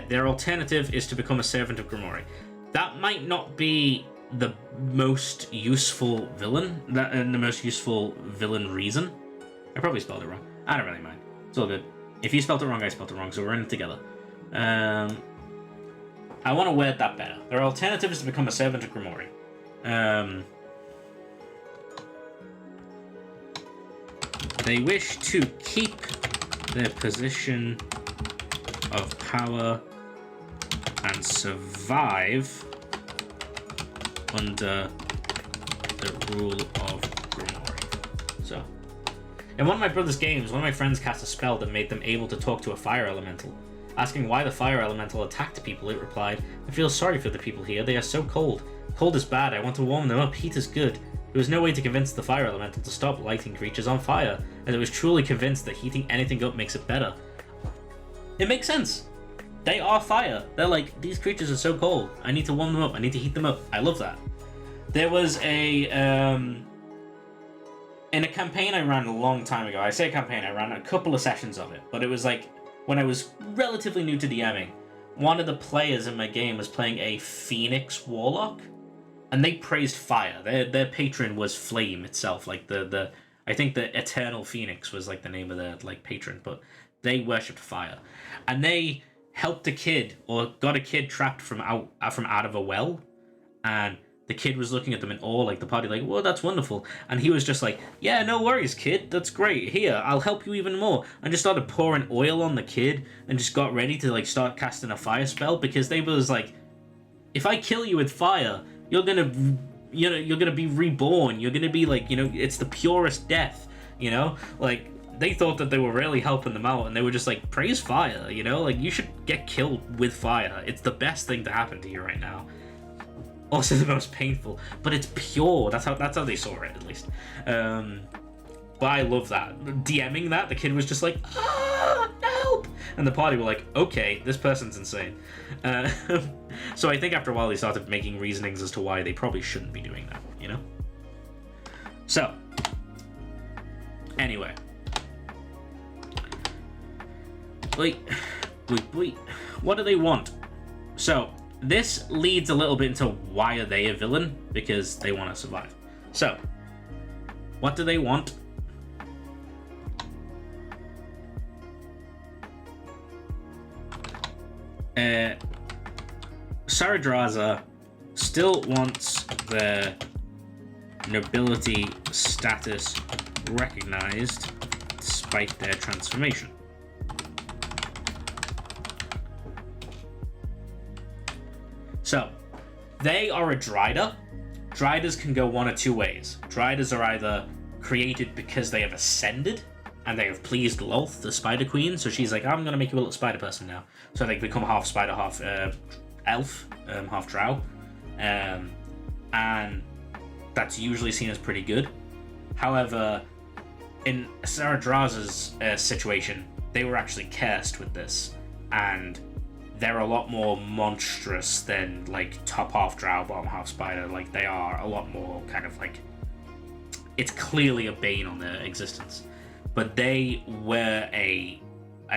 Their alternative is to become a servant of Grimoire. That might not be the most useful villain, the most useful villain reason. I probably spelled it wrong. I don't really mind. It's all good. If you spelled it wrong, I spelled it wrong, so we're in it together. I want to word that better. Their alternative is to become a servant of Grimoire. They wish to keep their position of power and survive under the rule of Grimoire. So, in one of my brother's games, one of my friends cast a spell that made them able to talk to a fire elemental. Asking why the fire elemental attacked people, it replied, I feel sorry for the people here, they are so cold. Cold is bad, I want to warm them up, heat is good. There was no way to convince the fire elemental to stop lighting creatures on fire, as it was truly convinced that heating anything up makes it better. It makes sense. They are fire. They're like, these creatures are so cold, I need to warm them up, I need to heat them up. I love that. There was in a campaign I ran a long time ago, I say campaign, I ran a couple of sessions of it, but it was like, when I was relatively new to DMing, one of the players in my game was playing a Phoenix Warlock, and they praised fire. Their patron was Flame itself, like I think the Eternal Phoenix was like the name of their like patron, but they worshipped fire, and they helped a kid or got a kid trapped from out of a well, and the kid was looking at them in awe, like the party, like, whoa, that's wonderful. And he was just like, yeah, no worries, kid, that's great. Here, I'll help you even more. And just started pouring oil on the kid and just got ready to like start casting a fire spell, because they was like, if I kill you with fire, you're gonna be reborn. You're gonna be like, it's the purest death, like they thought that they were really helping them out, and they were just like, praise fire, like you should get killed with fire. It's the best thing to happen to you right now. Also the most painful, but it's pure. That's how they saw it, at least. But I love that. DMing that, the kid was just like, help! And the party were like, okay, this person's insane. So I think after a while they started making reasonings as to why they probably shouldn't be doing that, you know? So, anyway. Wait, what do they want? So, this leads a little bit into why are they a villain? Because they want to survive. So, what do they want? Saradraza still wants their nobility status recognized despite their transformation. So, they are a Dryder. Dryders can go one or two ways. Dryders are either created because they have ascended and they have pleased Lolth, the Spider Queen, so she's like, I'm gonna make you a little spider person now. So they become half spider, half elf, half drow. And that's usually seen as pretty good. However, in Saradraza's situation, they were actually cursed with this, and they're a lot more monstrous than like top half drow, bottom half spider. Like they are a lot more kind of like, it's clearly a bane on their existence. But they were a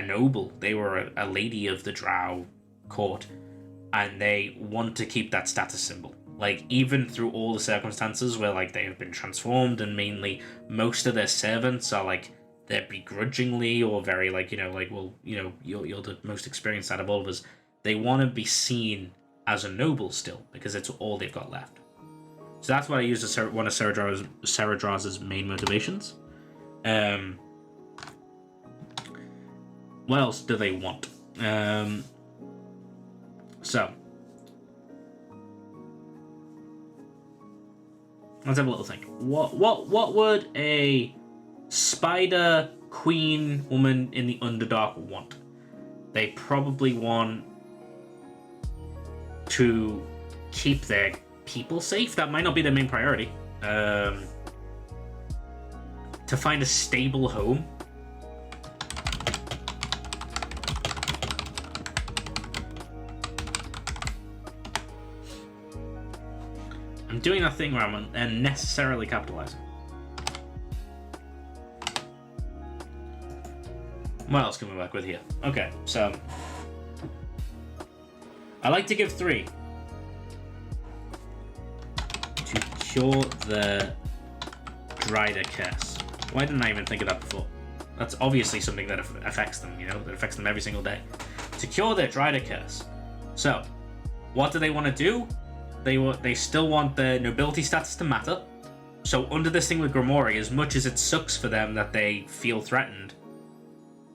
noble. They were a lady of the drow court, and they want to keep that status symbol. Like even through all the circumstances where like they have been transformed, and mainly most of their servants are like, they're begrudgingly or very like, well, you're the most experienced out of all of us. They want to be seen as a noble still, because it's all they've got left. So that's what I use as one of Saradraza's main motivations. What else do they want? So let's have a little think. What would a spider queen woman in the Underdark want? They probably want to keep their people safe. That might not be their main priority. To find a stable home. I'm doing that thing where I'm unnecessarily capitalizing. What else can we work with here? Okay, so I like to give 3 to cure the Dryder curse. Why didn't I even think of that before? That's obviously something that affects them, that affects them every single day. To cure their Dryder curse. So, what do they want to do? They still want their nobility status to matter. So under this thing with Grimoire, as much as it sucks for them that they feel threatened,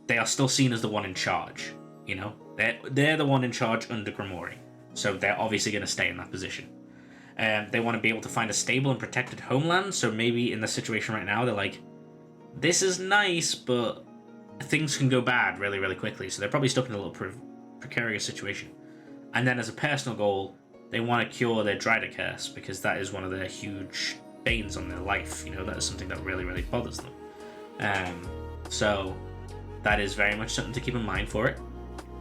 they are still seen as the one in charge. They're the one in charge under Grimoire, so they're obviously going to stay in that position. They want to be able to find a stable and protected homeland. So maybe in the situation right now, they're like, this is nice, but things can go bad really, really quickly. So they're probably stuck in a little precarious situation. And then as a personal goal, they want to cure their Dryder curse, because that is one of their huge banes on their life. That is something that really, really bothers them. So that is very much something to keep in mind for it.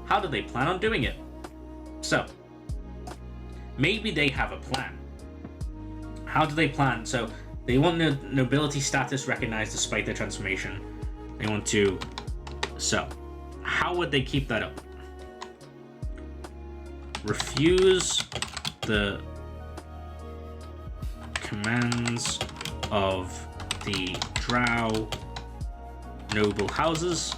How do they plan on doing it? So, maybe they have a plan. How do they plan? So, they want nobility status recognized despite their transformation. They want to... So, how would they keep that up? Refuse the commands of the drow noble houses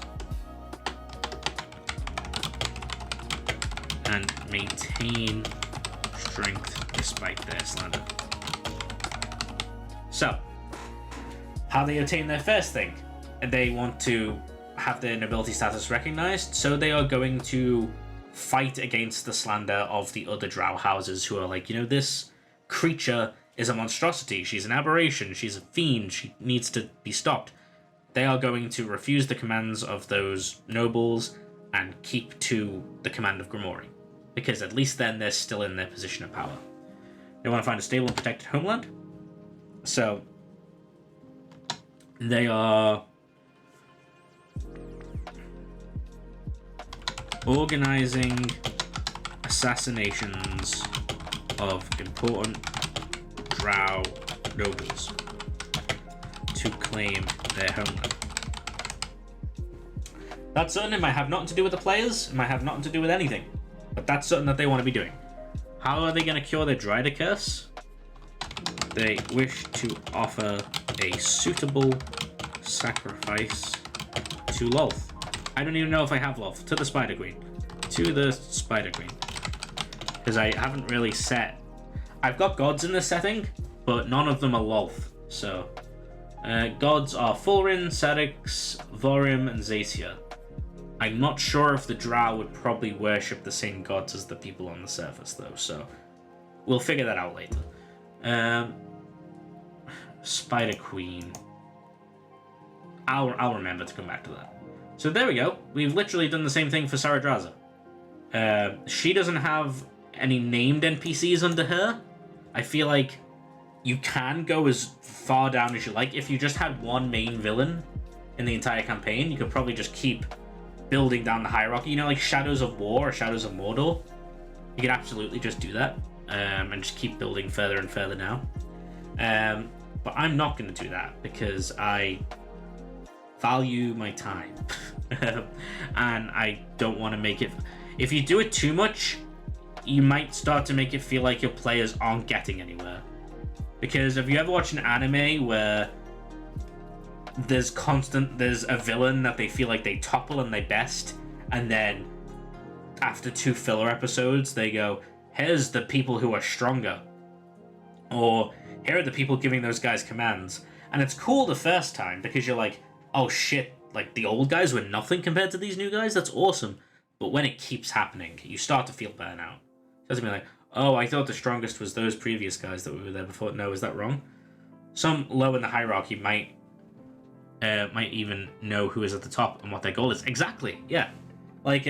and maintain strength despite their slander. So, how they obtain their first thing? They want to have their nobility status recognized, so they are going to fight against the slander of the other drow houses who are like, this creature is a monstrosity, she's an aberration, she's a fiend, she needs to be stopped. They are going to refuse the commands of those nobles and keep to the command of Grimoire, because at least then they're still in their position of power. They want to find a stable and protected homeland, so they are Organizing assassinations of important drow nobles to claim their homeland. That's something that might have nothing to do with the players, it might have nothing to do with anything, but that's something that they want to be doing. How are they going to cure their Dryder curse? They wish to offer a suitable sacrifice to Lolth. I don't even know if I have Lolth. To the Spider Queen. To the Spider Queen. Because I haven't really set... I've got gods in this setting, but none of them are Lolth. So, gods are Fulrin, Sadix, Vorim, and Zacia. I'm not sure if the Drow would probably worship the same gods as the people on the surface, though, so we'll figure that out later. Spider Queen. I'll remember to come back to that. So there we go. We've literally done the same thing for Saradraza. She doesn't have any named NPCs under her. I feel like you can go as far down as you like. If you just had one main villain in the entire campaign, you could probably just keep building down the hierarchy, you know, like Shadows of War or Shadows of Mordor. You could absolutely just do that, and just keep building further and further down. But I'm not going to do that because I value my time, and I don't want to make it... If you do it too much, you might start to make it feel like your players aren't getting anywhere. Because have you ever watched an anime where there's a villain that they feel like they topple and they best, and then after 2 filler episodes they go, here's the people who are stronger, or here are the people giving those guys commands, and it's cool the first time because you're like, oh shit, like the old guys were nothing compared to these new guys, that's awesome. But when it keeps happening, you start to feel burnout. It doesn't mean like, oh, I thought the strongest was those previous guys that were there before. No, is that wrong? Some low in the hierarchy might even know who is at the top and what their goal is. Exactly, yeah. Like,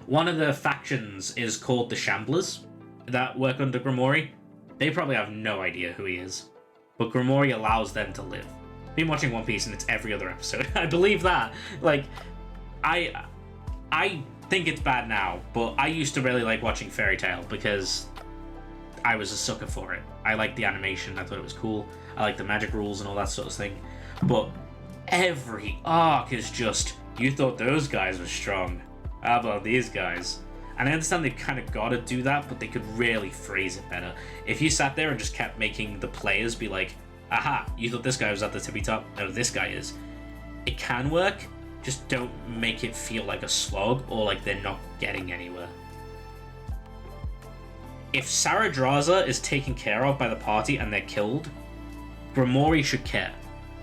one of the factions is called the Shamblers that work under Grimoire. They probably have no idea who he is, but Grimoire allows them to live. I've been watching One Piece and it's every other episode. I believe that. Like, I think it's bad now, but I used to really like watching Fairy Tail because I was a sucker for it. I liked the animation, I thought it was cool. I like the magic rules and all that sort of thing. But every arc is just, you thought those guys were strong. How about these guys? And I understand they've kind of got to do that, but they could really phrase it better. If you sat there and just kept making the players be like, aha, you thought this guy was at the tippy top? No, this guy is. It can work, just don't make it feel like a slog or like they're not getting anywhere. If Saradraza is taken care of by the party and they're killed, Grimoire should care.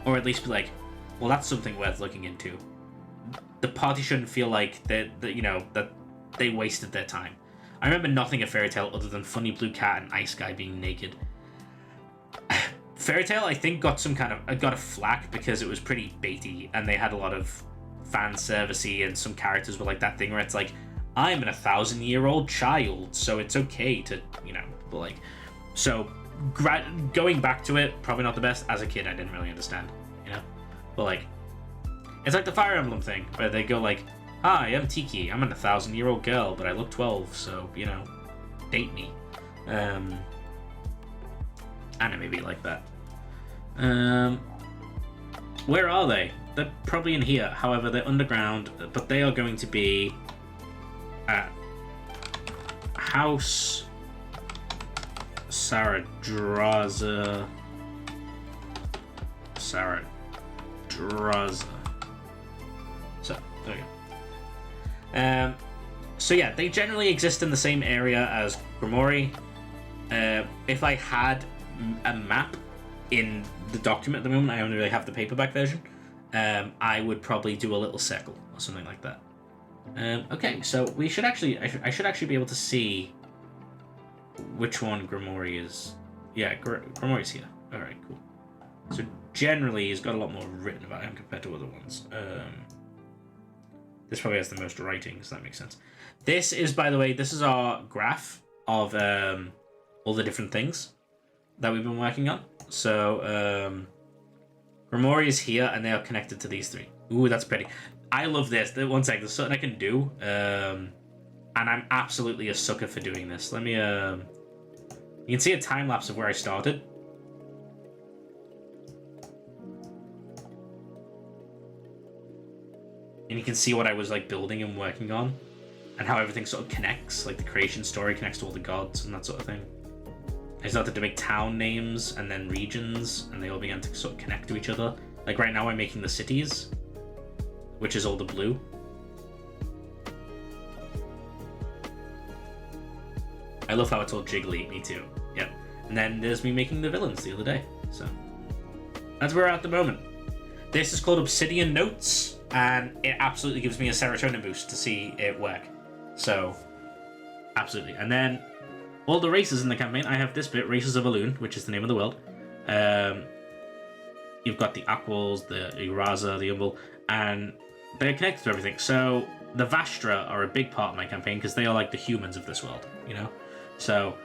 Or at least be like, well, that's something worth looking into. The party shouldn't feel like that they wasted their time. I remember nothing of Fairy Tail other than Funny Blue Cat and Ice Guy being naked. Fairy Tail, I think, got a flack because it was pretty baity and they had a lot of fan servicey, and some characters were like that thing where it's like, I'm an 1,000-year-old child, so it's okay to, but like, so going back to it, probably not the best. As a kid, I didn't really understand, but like, it's like the Fire Emblem thing where they go like, hi, I'm Tiki, I'm an 1,000-year-old girl, but I look 12, so, date me. Anime be like that. Where are they? They're probably in here. However, they're underground, but they are going to be at House Saradraza. So, there we go. So yeah, they generally exist in the same area as Grimoire. If I had a map in the document at the moment, I only really have the paperback version, I would probably do a little circle or something like that. Okay, so we should actually, I should actually be able to see which one Grimoire is. Yeah, Grimoire's here. Alright, cool. So generally, he's got a lot more written about him compared to other ones. This probably has the most writing, so that makes sense. This is, by the way, this is our graph of all the different things that we've been working on. So, Grimoire is here, and they are connected to these three. Ooh, that's pretty. I love this. One sec, there's something I can do, and I'm absolutely a sucker for doing this. Let me, you can see a time lapse of where I started. And you can see what I was like building and working on, and how everything sort of connects. Like the creation story connects to all the gods and that sort of thing. I started to make town names and then regions, and they all began to sort of connect to each other. Like right now I'm making the cities, which is all the blue. I love how it's all jiggly, me too. Yep. And then there's me making the villains the other day. So that's where we're at the moment. This is called Obsidian Notes, and it absolutely gives me a serotonin boost to see it work. So, absolutely. And then all the races in the campaign, I have this bit, Races of Elune, which is the name of the world. You've got the Aquals, the Iraza, the Umbral, and they're connected to everything. So the Vastra are a big part of my campaign because they are like the humans of this world, you know? So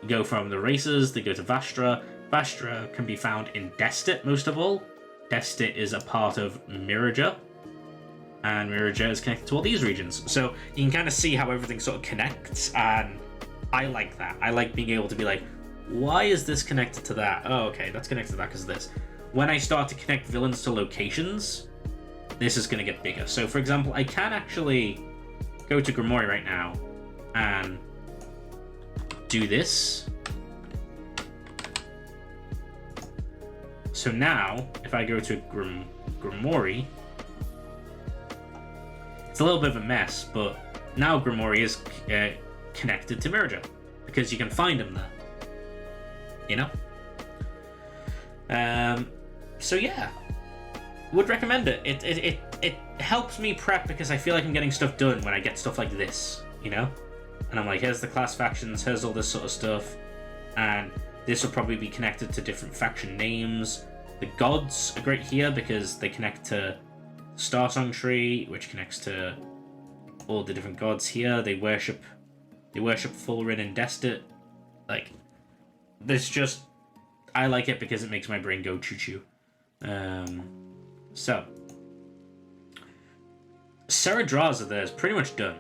you go from the races, they go to Vastra. Vastra can be found in Destit most of all. Destit is a part of Miraja, and Miraja is connected to all these regions. So you can kind of see how everything sort of connects, and I like that. I like being able to be like, why is this connected to that? Oh, okay, that's connected to that because of this. When I start to connect villains to locations, this is going to get bigger. So, for example, I can actually go to Grimoire right now and do this. So now, if I go to Grimoire, it's a little bit of a mess, but now Grimoire is connected to Miraja because you can find him there. You know? So yeah, would recommend it. It helps me prep because I feel like I'm getting stuff done when I get stuff like this, you know? And I'm like, here's the class factions, here's all this sort of stuff, and this will probably be connected to different faction names. The gods are great here because they connect to Star Song Tree, which connects to all the different gods here. They worship Fulrin and Destit. Like, this just, I like it because it makes my brain go choo-choo. So Saradraza there is pretty much done.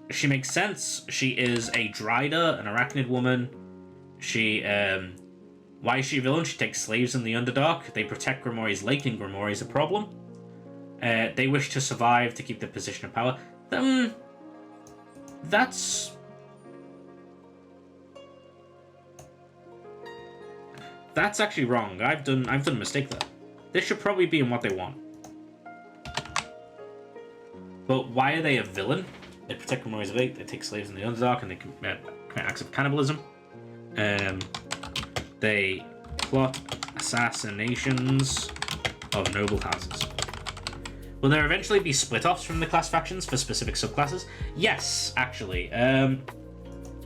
She makes sense. She is a Dryder, an arachnid woman. She, why is she a villain? She takes slaves in the Underdark. They protect Grimoire's lake, and Grimoire is a problem. They wish to survive to keep their position of power. That's actually wrong. I've done a mistake there. This should probably be in what they want. But why are they a villain? They protect Grimoire's lake, they take slaves in the Underdark, and they commit acts of cannibalism. They plot assassinations of noble houses. Will there eventually be split-offs from the class factions for specific subclasses? Yes, actually.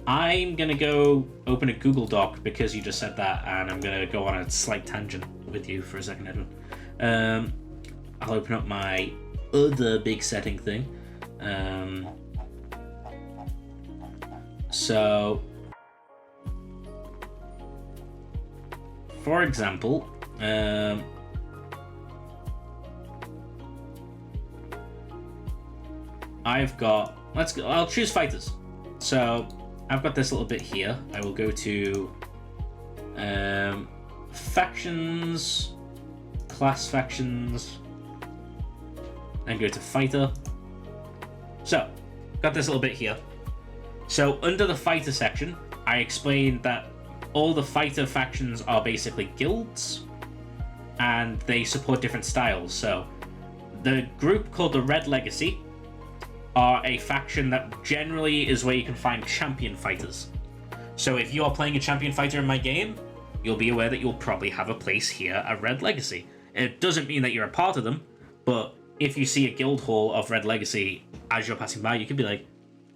I'm gonna go open a Google Doc because you just said that, and I'm gonna go on a slight tangent with you for a second, Edwin. I'll open up my other big setting thing. So, for example, I've got, I'll choose fighters. So I've got this little bit here. I will go to factions, class factions, and go to fighter. So got this little bit here. So under the fighter section, I explained that all the fighter factions are basically guilds, and they support different styles. So the group called the Red Legacy are a faction that generally is where you can find champion fighters. So if you are playing a champion fighter in my game, you'll be aware that you'll probably have a place here at Red Legacy. It doesn't mean that you're a part of them, but if you see a guild hall of Red Legacy as you're passing by, you can be like,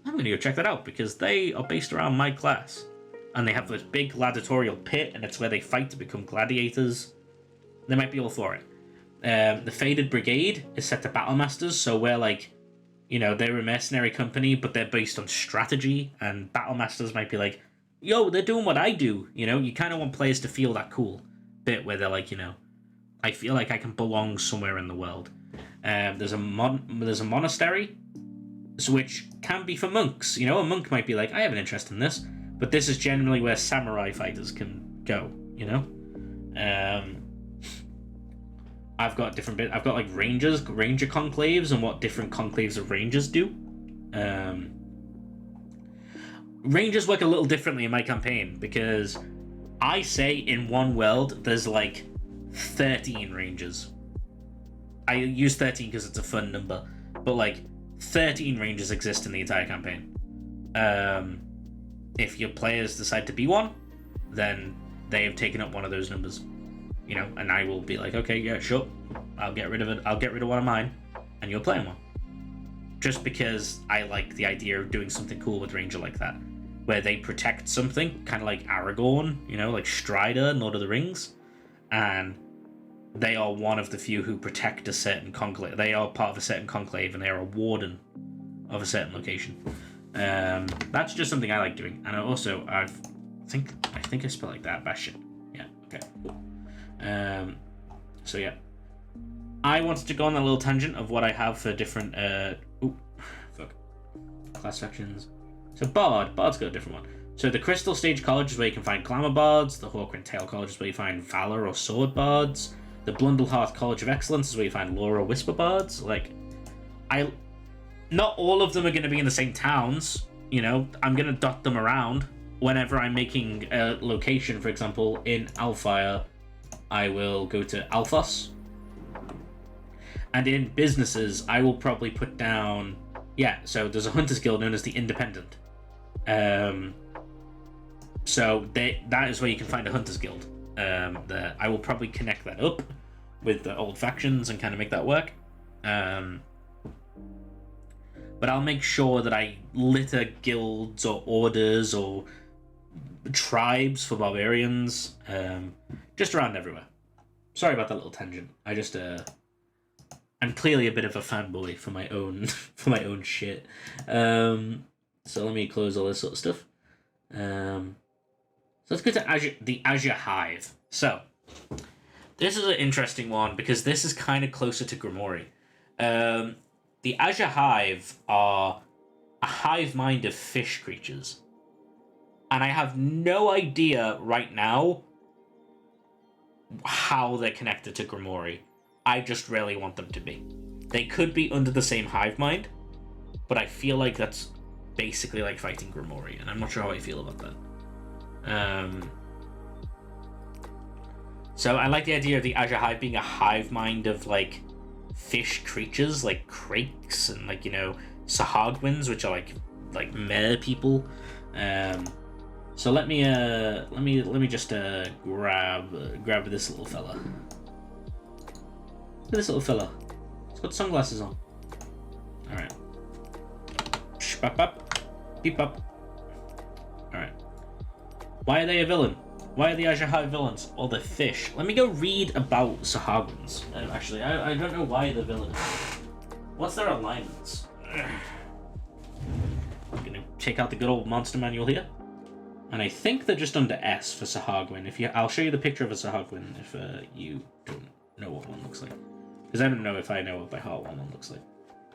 I'm going to go check that out because they are based around my class. And they have this big gladiatorial pit, and it's where they fight to become gladiators. They might be all for it. The Faded Brigade is set to Battle Masters, so we're like, you know, they're a mercenary company, but they're based on strategy, and Battle Masters might be like, yo, they're doing what I do. You know, you kind of want players to feel that cool. bit where they're like, you know, I feel like I can belong somewhere in the world. There's a monastery, which can be for monks. You know, a monk might be like, I have an interest in this, but this is generally where samurai fighters can go. You know, I've got different bit. I've got like ranger conclaves and what different conclaves of rangers do. Rangers work a little differently in my campaign because I say in one world there's like 13 rangers. I use 13 because it's a fun number, but like 13 rangers exist in the entire campaign. If your players decide to be one, then they have taken up one of those numbers, you know, and I will be like, okay, yeah, sure, I'll get rid of it. I'll get rid of one of mine, and you're playing one. Just because I like the idea of doing something cool with Ranger like that, where they protect something, kind of like Aragorn, you know, like Strider in Lord of the Rings, and they are one of the few who protect a certain conclave. They are part of a certain conclave, and they are a warden of a certain location. That's just something I like doing, and I think I spell like that. Bastion. Yeah. Okay. Cool. So yeah, I wanted to go on a little tangent of what I have for different class sections. So Bard's got a different one. So the Crystal Stage College is where you can find Glamour Bards. The Hawkwind Tail College is where you find Valor or Sword Bards. The Blundellhearth College of Excellence is where you find Lore or Whisper Bards. Like, not all of them are going to be in the same towns. You know, I'm going to dot them around whenever I'm making a location. For example, in Alfire, I will go to Alphos. And in businesses, I will probably put down... Yeah, so there's a Hunters Guild known as the Independent. So that is where you can find a Hunters Guild. I will probably connect that up with the old factions and kind of make that work. But I'll make sure that I litter guilds or orders or tribes for barbarians, just around everywhere. Sorry about that little tangent. I'm clearly a bit of a fanboy for my own shit. So let me close all this sort of stuff. So let's go to the Azure Hive. So this is an interesting one because this is kind of closer to Grimoire. The Azure Hive are a hive mind of fish creatures. And I have no idea right now how they're connected to Grimoire. I just really want them to be. They could be under the same hive mind, but I feel like that's basically like fighting Grimoire, and I'm not sure how I feel about that. So I like the idea of the Azure Hive being a hive mind of like fish creatures, like Krakes and like, you know, Sahagwins, which are like mare people. So let me just grab this little fella. Look at this little fella. He's got sunglasses on. Alright. Bop bop. Beep up. Alright. Why are they a villain? Why are the Azure Hive villains? Or the fish? Let me go read about Sahagwins. Actually, I don't know why they're villains. What's their alignments? I'm gonna check out the good old monster manual here. And I think they're just under S for Sahagwin. I'll show you the picture of a Sahagwin if you don't know what one looks like. Because I don't know if I know what by heart one looks like.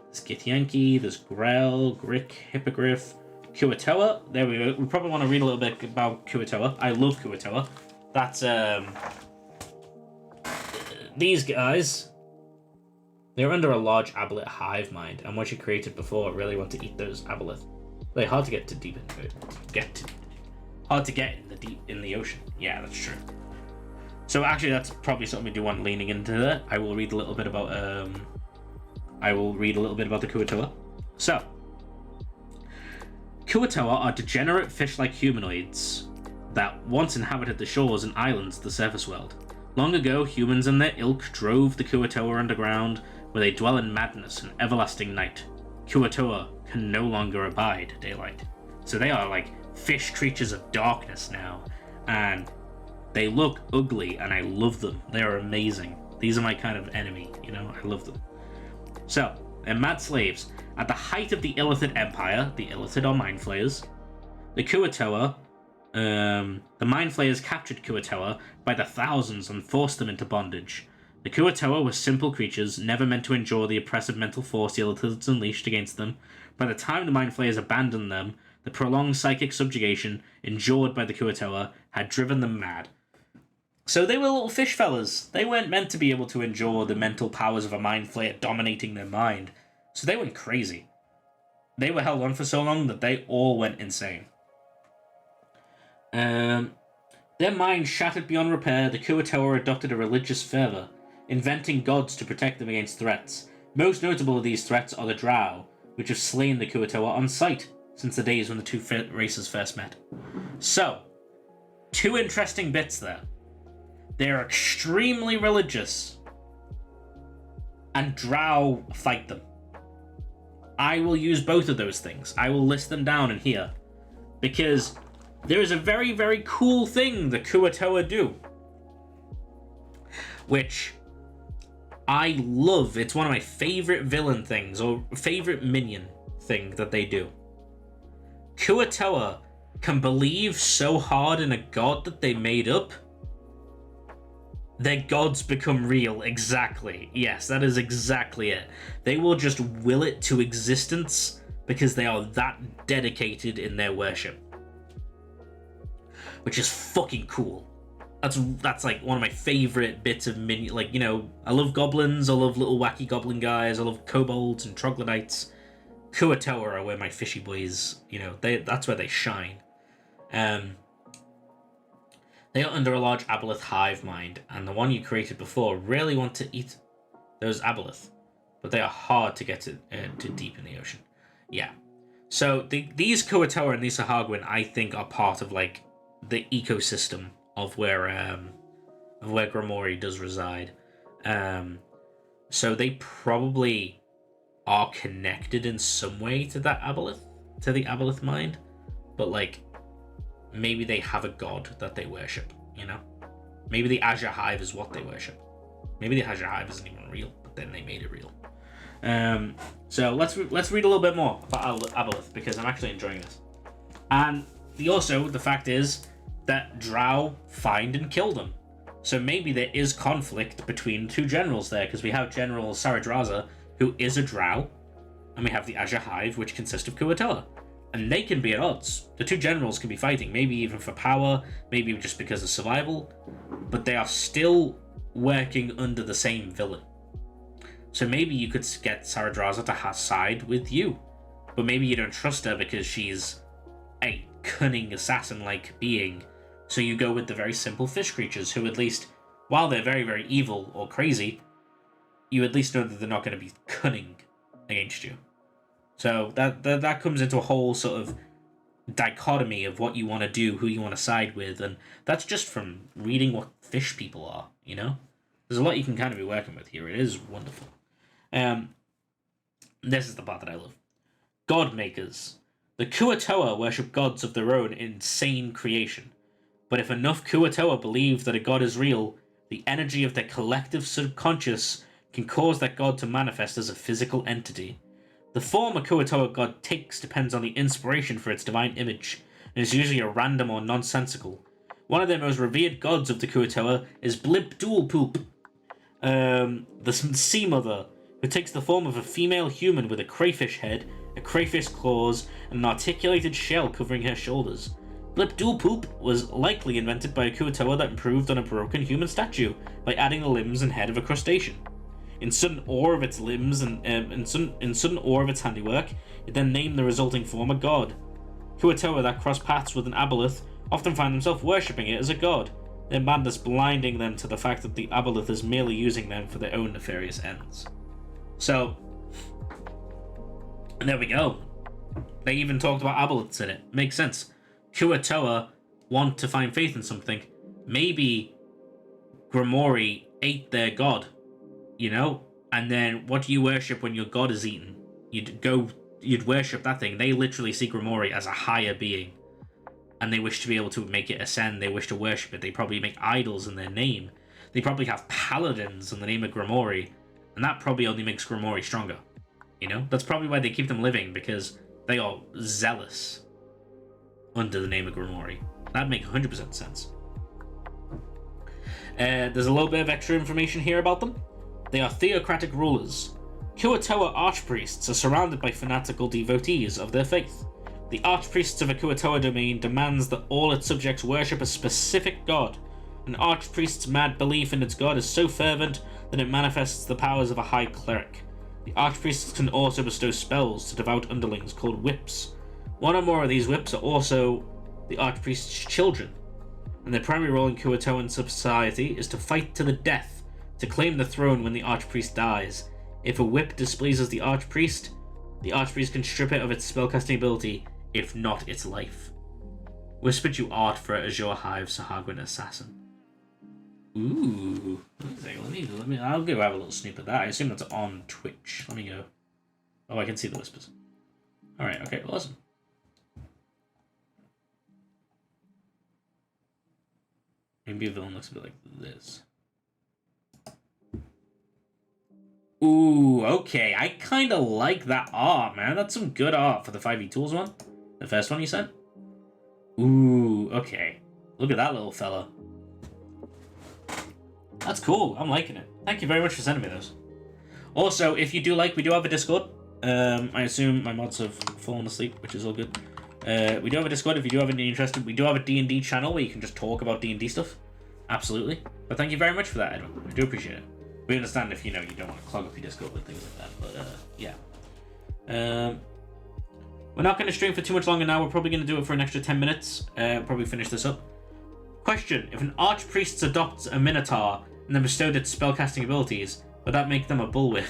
There's Githyanki, there's Grell, Grick, Hippogriff, Kuatoa. There we go. We probably want to read a little bit about Kuatoa. I love Kuatoa. That's, these guys, they're under a large aboleth hive mind, and once you created before, really want to eat those aboleth. They're hard to get to deep hard to get in the ocean. Yeah, that's true. So actually, that's probably something we do want leaning into that. I will read a little bit about the Kuatoa. So, Kuatoa are degenerate fish-like humanoids that once inhabited the shores and islands of the surface world. Long ago, humans and their ilk drove the Kuatoa underground, where they dwell in madness and everlasting night. Kuatoa can no longer abide daylight. So they are like fish creatures of darkness now, and they look ugly, and I love them. They are amazing. These are my kind of enemy, you know? I love them. So, they're mad slaves. At the height of the Illithid Empire, the Illithid are mind flayers, the Kuatoa The Mind Flayers captured Kuo-toa by the thousands and forced them into bondage. The Kuo-toa were simple creatures, never meant to endure the oppressive mental force the Illithid unleashed against them. By the time the Mind Flayers abandoned them, the prolonged psychic subjugation endured by the Kuo-toa had driven them mad. So they were little fish fellas. They weren't meant to be able to endure the mental powers of a Mind Flayer dominating their mind. So they went crazy. They were held on for so long that they all went insane. Their minds shattered beyond repair, the Kuo-toa adopted a religious fervor, inventing gods to protect them against threats. Most notable of these threats are the Drow, which have slain the Kuo-toa on sight since the days when the two races first met. So, two interesting bits there. They're extremely religious, and Drow fight them. I will use both of those things. I will list them down in here, because there is a very, very cool thing the Kuo-toa do, which I love. It's one of my favorite villain things, or favorite minion thing that they do. Kuo-toa can believe so hard in a god that they made up, their gods become real. Exactly. Yes, that is exactly it. They will just will it to existence because they are that dedicated in their worship. Which is fucking cool. That's like one of my favorite bits of minion. Like, you know, I love goblins, I love little wacky goblin guys, I love kobolds and troglodytes. Kuo-toa are where my fishy boys, you know, that's where they shine. They are under a large aboleth hive mind, and the one you created before really want to eat those aboleth, but they are hard to get to deep in the ocean. Yeah. So these Kuo-toa and these Sahagwin, I think, are part of like the ecosystem of where Grimoire does reside. So they probably are connected in some way to that aboleth, to the aboleth mind, but like, maybe they have a god that they worship, you know? Maybe the Azure Hive is what they worship. Maybe the Azure Hive isn't even real, but then they made it real. So let's read a little bit more about aboleth, because I'm actually enjoying this. And the fact is that Drow find and kill them. So maybe there is conflict between two generals there, because we have General Saradraza, who is a Drow, and we have the Azure Hive, which consists of Kuo-toa. And they can be at odds. The two generals can be fighting, maybe even for power, maybe just because of survival, but they are still working under the same villain. So maybe you could get Saradraza to side with you, but maybe you don't trust her because she's a cunning assassin-like being, so you go with the very simple fish creatures who, at least, while they're very, very evil or crazy, you at least know that they're not going to be cunning against you. So that comes into a whole sort of dichotomy of what you want to do, who you want to side with, and that's just from reading what fish people are, you know? There's a lot you can kind of be working with here. It is wonderful. This is the part that I love. God makers. The Kuo-toa worship gods of their own insane creation. But if enough Kuo-toa believe that a god is real, the energy of their collective subconscious can cause that god to manifest as a physical entity. The form a Kuo-toa god takes depends on the inspiration for its divine image, and is usually a random or nonsensical. One of their most revered gods of the Kuo-toa is Blip-Dool-Poop, the sea mother, who takes the form of a female human with a crayfish head, a crayfish claws, and an articulated shell covering her shoulders. Blip-Dool-Poop was likely invented by a Kuo-toa that improved on a broken human statue by adding the limbs and head of a crustacean. In sudden awe of its limbs and in sudden awe of its handiwork, it then named the resulting form a god. Kuo-toa that cross paths with an aboleth often find themselves worshipping it as a god, their madness blinding them to the fact that the aboleth is merely using them for their own nefarious ends. So, there we go. They even talked about aboleths in it. Makes sense. Kuo-toa want to find faith in something. Maybe Grimoire ate their god. You know, and then what do you worship when your god is eaten? You'd worship that thing. They literally see Grimoire as a higher being, and they wish to be able to make it ascend. They wish to worship it. They probably make idols in their name. They probably have paladins in the name of Grimoire, and that probably only makes Grimoire stronger. You know, that's probably why they keep them living, because they are zealous under the name of Grimoire. That'd make 100% sense. There's a little bit of extra information here about them. They are theocratic rulers. Kuo-toa archpriests are surrounded by fanatical devotees of their faith. The archpriests of a Kuo-toa domain demands that all its subjects worship a specific god. An archpriest's mad belief in its god is so fervent that it manifests the powers of a high cleric. The archpriests can also bestow spells to devout underlings called whips. One or more of these whips are also the archpriest's children, and their primary role in Kuo-toan society is to fight to the death to claim the throne when the archpriest dies. If a whip displeases the archpriest can strip it of its spellcasting ability, if not its life. Whispered you art for Azure Hive Sahagwin Assassin. Ooh. Let me I'll go have a little snoop at that. I assume that's on Twitch. Let me go. Oh, I can see the whispers. Alright, okay, awesome. Maybe a villain looks a bit like this. Ooh, okay. I kind of like that art, man. That's some good art for the 5e Tools one. The first one you sent. Ooh, okay. Look at that little fella. That's cool. I'm liking it. Thank you very much for sending me those. Also, if you do like, we do have a Discord. I assume my mods have fallen asleep, which is all good. We do have a Discord if you do have any interest. We do have a D&D channel where you can just talk about D&D stuff. Absolutely. But thank you very much for that, Edwin. I do appreciate it. We understand if, you know, you don't want to clog up your Discord with things like that. But, yeah. We're not going to stream for too much longer now. We're probably going to do it for an extra 10 minutes. Probably finish this up. Question. If an archpriest adopts a minotaur and then bestowed its spellcasting abilities, would that make them a bullwhip?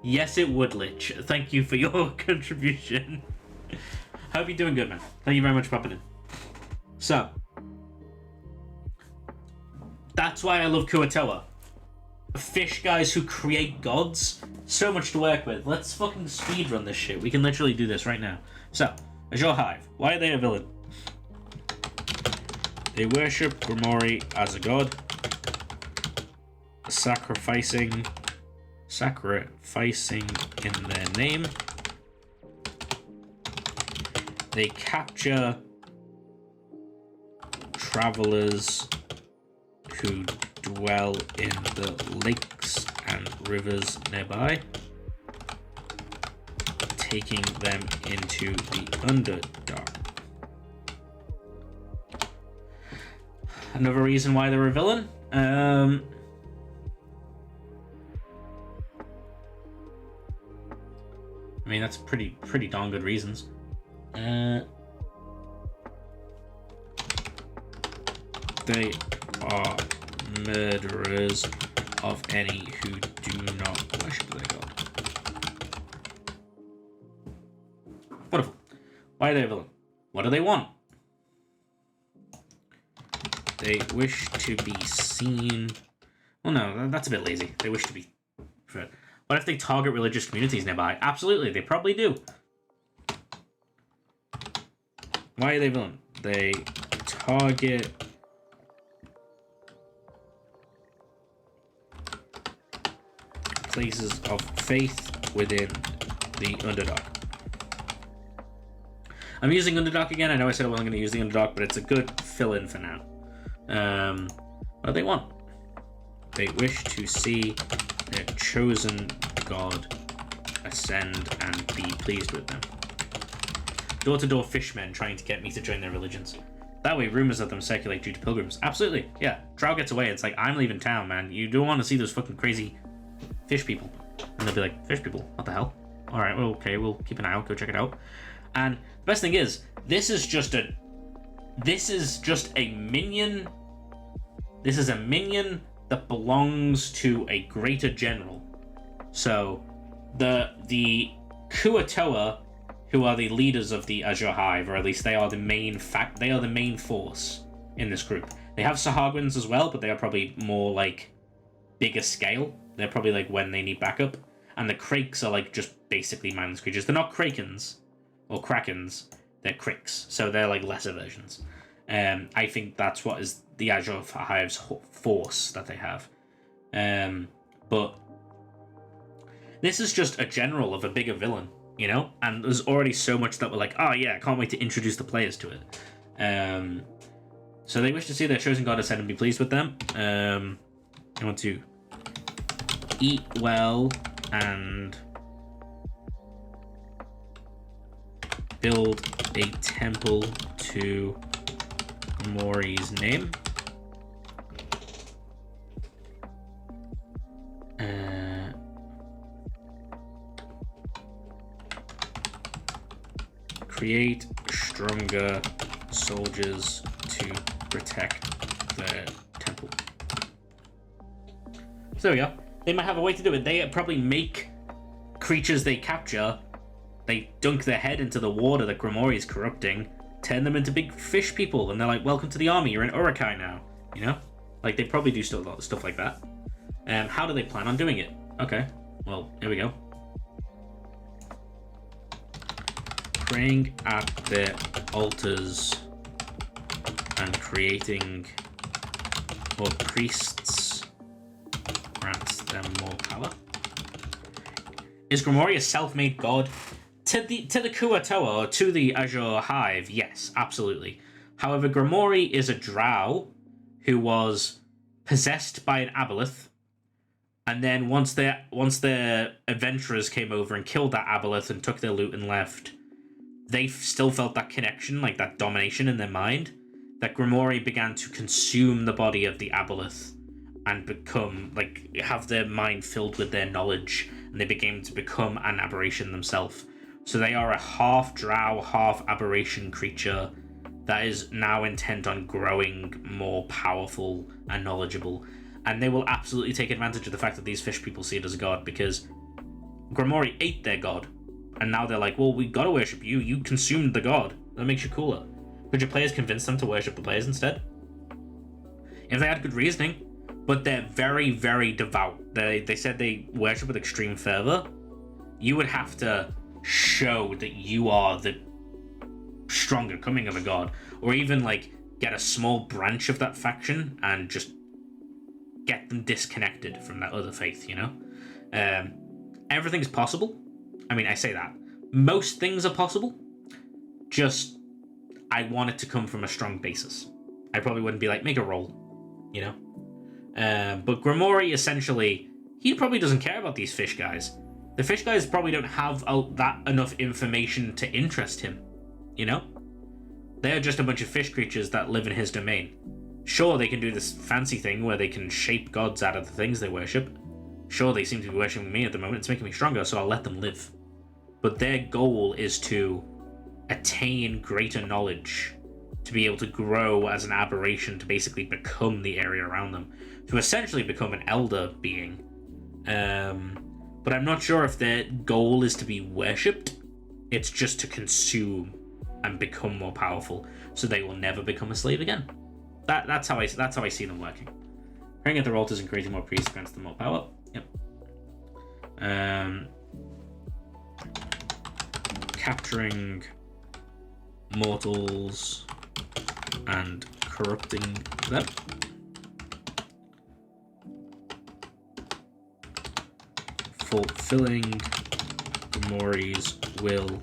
Yes, it would, Lich. Thank you for your contribution. Hope you're doing good, man. Thank you very much for popping in. So, that's why I love Kuo-toa. Fish guys who create gods. So much to work with. Let's fucking speedrun this shit. We can literally do this right now. So, Azure Hive. Why are they a villain? They worship Grimoire as a god. Sacrificing in their name. They capture travelers who dwell in the lakes and rivers nearby, taking them into the Underdark. Another reason why they're a villain. I mean, that's pretty darn good reasons. They are murderers of any who do not worship their god. Wonderful. Why are they a villain? What do they want? They wish to be seen... Well, no, that's a bit lazy. They wish to be... What if they target religious communities nearby? Absolutely, they probably do. Why are they villain? They target... places of faith within the Underdark. I'm using Underdark again. I know I said I wasn't going to use the Underdark, but it's a good fill-in for now. What do they want? They wish to see their chosen god ascend and be pleased with them. Door-to-door fishmen trying to get me to join their religions. That way, rumors of them circulate due to pilgrims. Absolutely, yeah. Drow gets away. It's like, I'm leaving town, man. You don't want to see those fucking crazy fish people. And they'll be like, fish people? What the hell? Alright, well, okay, we'll keep an eye out. Go check it out. And the best thing is, this is just a minion. This is a minion that belongs to a greater general. So, the Kuo-toa, who are the leaders of the Azure Hive, or at least they are the main force in this group. They have Sahagwins as well, but they are probably more like bigger scale. They're probably like when they need backup. And the Krakes are like just basically mindless creatures. They're not Krakens or Krakens. They're Kraks, so they're like lesser versions. I think that's what is the Azure Hive's force that they have. But this is just a general of a bigger villain. you know? And there's already so much that we're like, oh yeah, I can't wait to introduce the players to it. So they wish to see their chosen god ascend and be pleased with them. They want to eat well and build a temple to Mori's name. Create stronger soldiers to protect the temple. So there we go. They might have a way to do it. They probably make creatures they capture, they dunk their head into the water that Grimoire is corrupting, turn them into big fish people, and they're like, welcome to the army, you're in Urukai now, you know? Like, they probably do still a lot of stuff like that. How do they plan on doing it? Okay, well, here we go. Praying at their altars and creating more priests grants them more power. Is Grimoire a self-made god? To the Kuatoa, or to the Azure Hive, yes, absolutely. However, Grimoire is a drow who was possessed by an aboleth, and then once the adventurers came over and killed that aboleth and took their loot and left, they still felt that connection, like that domination in their mind, that Grimoire began to consume the body of the aboleth and become, like, have their mind filled with their knowledge, and they began to become an aberration themselves. So they are a half drow, half aberration creature that is now intent on growing more powerful and knowledgeable. And they will absolutely take advantage of the fact that these fish people see it as a god, because Grimoire ate their god. And now they're like, well, we gotta worship you. You consumed the god. That makes you cooler. Could your players convince them to worship the players instead? If they had good reasoning. But they're very, very devout. They said they worship with extreme fervor. You would have to show that you are the stronger coming of a god. Or even, like, get a small branch of that faction and just get them disconnected from that other faith, you know? Everything's possible. I mean, I say that. Most things are possible. Just, I want it to come from a strong basis. I probably wouldn't be like, make a roll, you know? But Grimoire, essentially, he probably doesn't care about these fish guys. The fish guys probably don't have that enough information to interest him, you know? They're just a bunch of fish creatures that live in his domain. Sure, they can do this fancy thing where they can shape gods out of the things they worship. Sure, they seem to be worshipping me at the moment. It's making me stronger, so I'll let them live. But their goal is to attain greater knowledge, to be able to grow as an aberration, to basically become the area around them, to essentially become an elder being. But I'm not sure if their goal is to be worshipped. It's just to consume and become more powerful, so they will never become a slave again. That's how I see them working. Praying at their altars and creating more priests grants them more power. Yep. Capturing mortals and corrupting them. Fulfilling Grimoire's will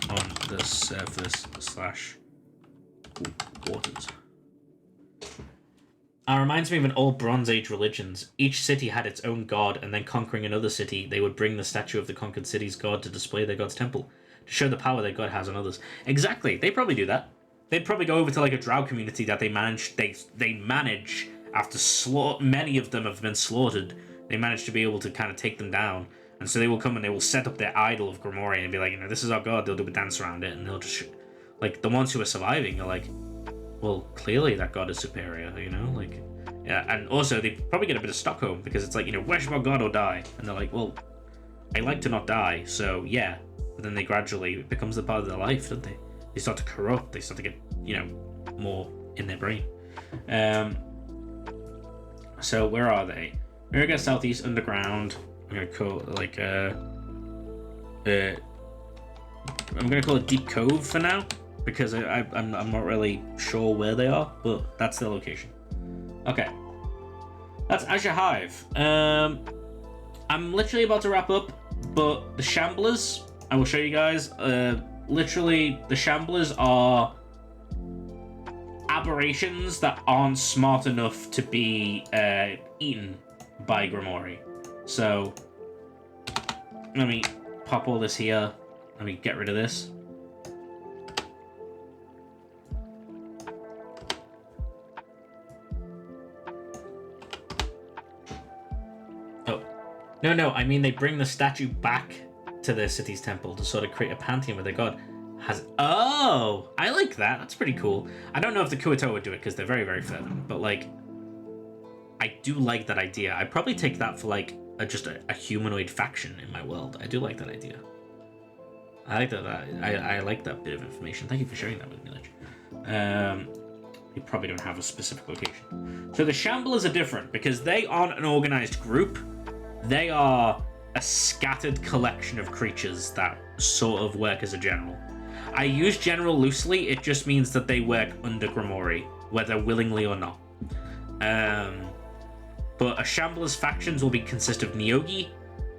on the surface / waters. Reminds me of an old Bronze Age religions. Each city had its own god, and then conquering another city, they would bring the statue of the conquered city's god to display their god's temple, to show the power their god has on others. Exactly, they probably do that. They'd probably go over to like a drow community that they manage. They manage after many of them have been slaughtered. They manage to be able to kind of take them down, and so they will come and they will set up their idol of Grimoire and be like, you know, this is our god. They'll do a dance around it, and they'll just like the ones who are surviving are like, well, clearly that god is superior, you know, like, yeah. And also they probably get a bit of Stockholm because it's like, you know, worship our god or die, and they're like, well, I like to not die, so yeah. But then they gradually, it becomes a part of their life, don't they? They start to corrupt, they start to get, you know, more in their brain. So where are they? We're gonna go southeast underground. I'm gonna call it like I'm gonna call it Deep Cove for now, because I'm not really sure where they are, but that's their location. Okay, that's Azure Hive. I'm literally about to wrap up, but the Shamblers, I will show you guys. Literally, the Shamblers are aberrations that aren't smart enough to be eaten by Grimoire. So, let me pop all this here. Let me get rid of this. Oh. No, I mean they bring the statue back to their city's temple to sort of create a pantheon where their god has... Oh! I like that. That's pretty cool. I don't know if the Kuoto would do it because they're very, very fervent, but, like, I do like that idea. I'd probably take that for, like, just a humanoid faction in my world. I do like that idea. I like that. I like that bit of information. Thank you for sharing that with me, Lich. You probably don't have a specific location. So the Shamblers are different because they aren't an organized group. They are a scattered collection of creatures that sort of work as a general. I use general loosely. It just means that they work under Grimoire, whether willingly or not. But a Shambler's factions will consist of Nyogi,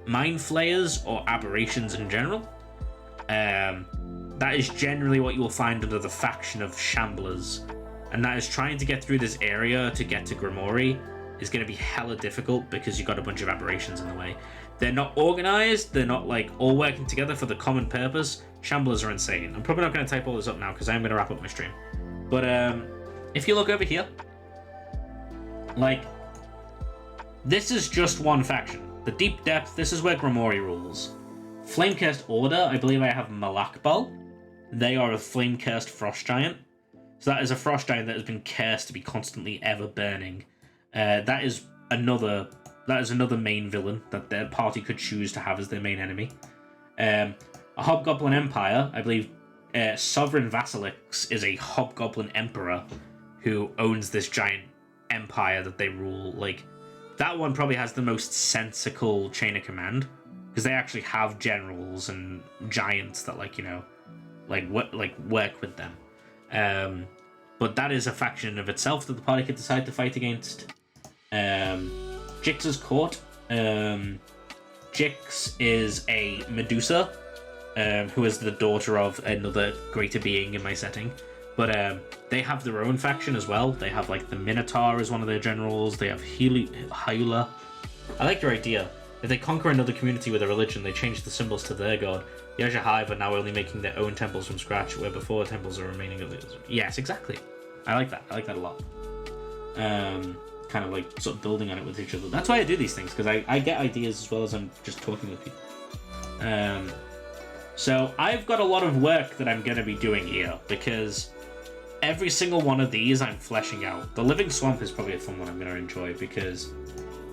Mind Flayers, or Aberrations in general. That is generally what you will find under the faction of Shamblers. And that is trying to get through this area to get to Grimoire is going to be hella difficult because you've got a bunch of aberrations in the way. They're not organized. They're not, like, all working together for the common purpose. Shamblers are insane. I'm probably not going to type all this up now because I'm going to wrap up my stream. But if you look over here, like, this is just one faction. The Deep Depth, this is where Grimoire rules. Flame-Cursed Order, I believe I have Malakbal. They are a Flame-Cursed Frost Giant. So that is a Frost Giant that has been cursed to be constantly ever burning. That is another main villain that their party could choose to have as their main enemy. A Hobgoblin Empire, I believe Sovereign Vasilix is a Hobgoblin Emperor who owns this giant empire that they rule. Like, that one probably has the most sensical chain of command because they actually have generals and giants that, like, you know, work with them. But that is a faction of itself that the party could decide to fight against. Jix's Court. Jix is a Medusa, who is the daughter of another greater being in my setting. But they have their own faction as well. They have, like, the Minotaur as one of their generals. They have Hyula. I like your idea. If they conquer another community with a religion, they change the symbols to their god. The Azure Hive are now only making their own temples from scratch, where before temples are remaining of theirs. Yes, exactly. I like that. I like that a lot. Kind of like sort of building on it with each other. That's why I do these things, because I get ideas as well as I'm just talking with people. So I've got a lot of work that I'm going to be doing here, because every single one of these I'm fleshing out. The Living Swamp is probably a fun one I'm going to enjoy, because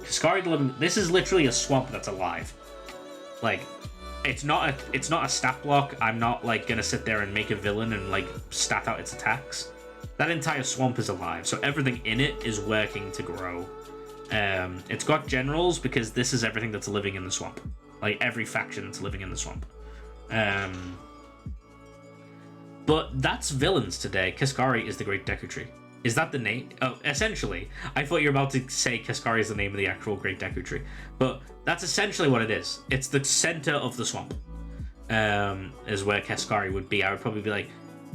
Kaskari the Living... This is literally a swamp that's alive. Like, it's not a stat block. I'm not, like, going to sit there and make a villain and, like, stat out its attacks. That entire swamp is alive, so everything in it is working to grow. It's got generals because this is everything that's living in the swamp. Like, every faction that's living in the swamp. But that's villains today. Kaskari is the Great Deku Tree. Is that the name? Oh, essentially. I thought you were about to say Kaskari is the name of the actual Great Deku Tree. But that's essentially what it is. It's the center of the swamp. Is where Kaskari would be. I would probably be like,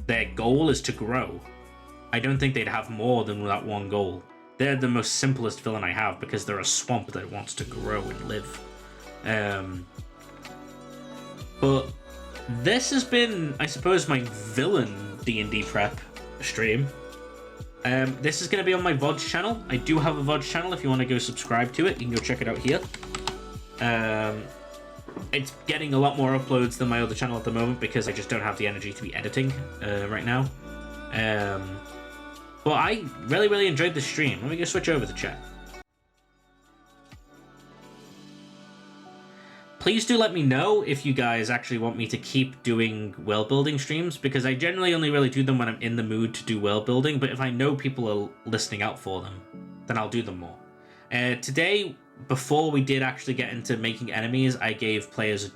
their goal is to grow. I don't think they'd have more than that one goal. They're the most simplest villain I have because they're a swamp that wants to grow and live. But this has been, I suppose, my villain D&D prep stream. This is going to be on my VODS channel. I do have a VODS channel. If you want to go subscribe to it, you can go check it out here. It's getting a lot more uploads than my other channel at the moment because I just don't have the energy to be editing right now. But I really, really enjoyed the stream. Let me go switch over to chat. Please do let me know if you guys actually want me to keep doing world building streams, because I generally only really do them when I'm in the mood to do world building, but if I know people are listening out for them, then I'll do them more. Today, before we did actually get into making enemies, I gave players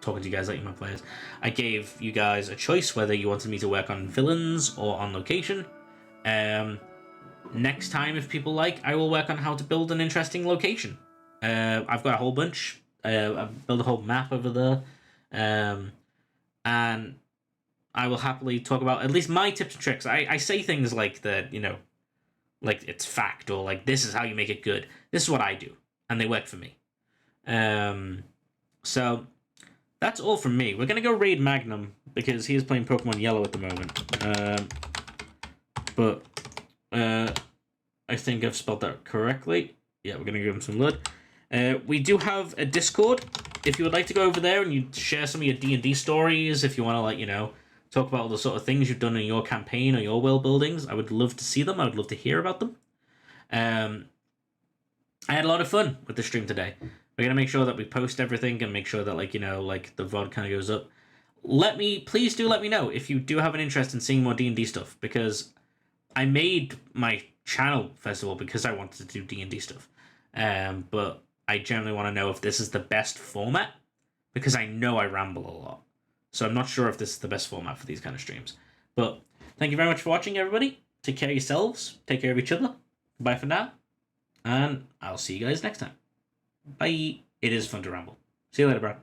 talking to you guys like you're my players. I gave you guys a choice whether you wanted me to work on villains or on location. Next time, if people like, I will work on how to build an interesting location. I've got a whole bunch. I've built a whole map over there. And I will happily talk about at least my tips and tricks. I say things like that, like it's fact, or like this is how you make it good. This is what I do, and they work for me. So that's all from me. We're gonna go raid Magnum because he is playing Pokemon Yellow at the moment. But I think I've spelled that correctly. Yeah, we're gonna give him some blood. We do have a Discord. If you would like to go over there and you share some of your D&D stories, if you want to, like, talk about all the sort of things you've done in your campaign or your world buildings, I would love to see them. I would love to hear about them. I had a lot of fun with the stream today. We're gonna make sure that we post everything and make sure that, like, like the VOD kind of goes up. Please do let me know if you do have an interest in seeing more D&D stuff, because I made my channel, first of all, because I wanted to do D&D stuff. But I generally want to know if this is the best format, because I know I ramble a lot. So I'm not sure if this is the best format for these kind of streams. But thank you very much for watching, everybody. Take care of yourselves. Take care of each other. Bye for now. And I'll see you guys next time. Bye. It is fun to ramble. See you later, bro.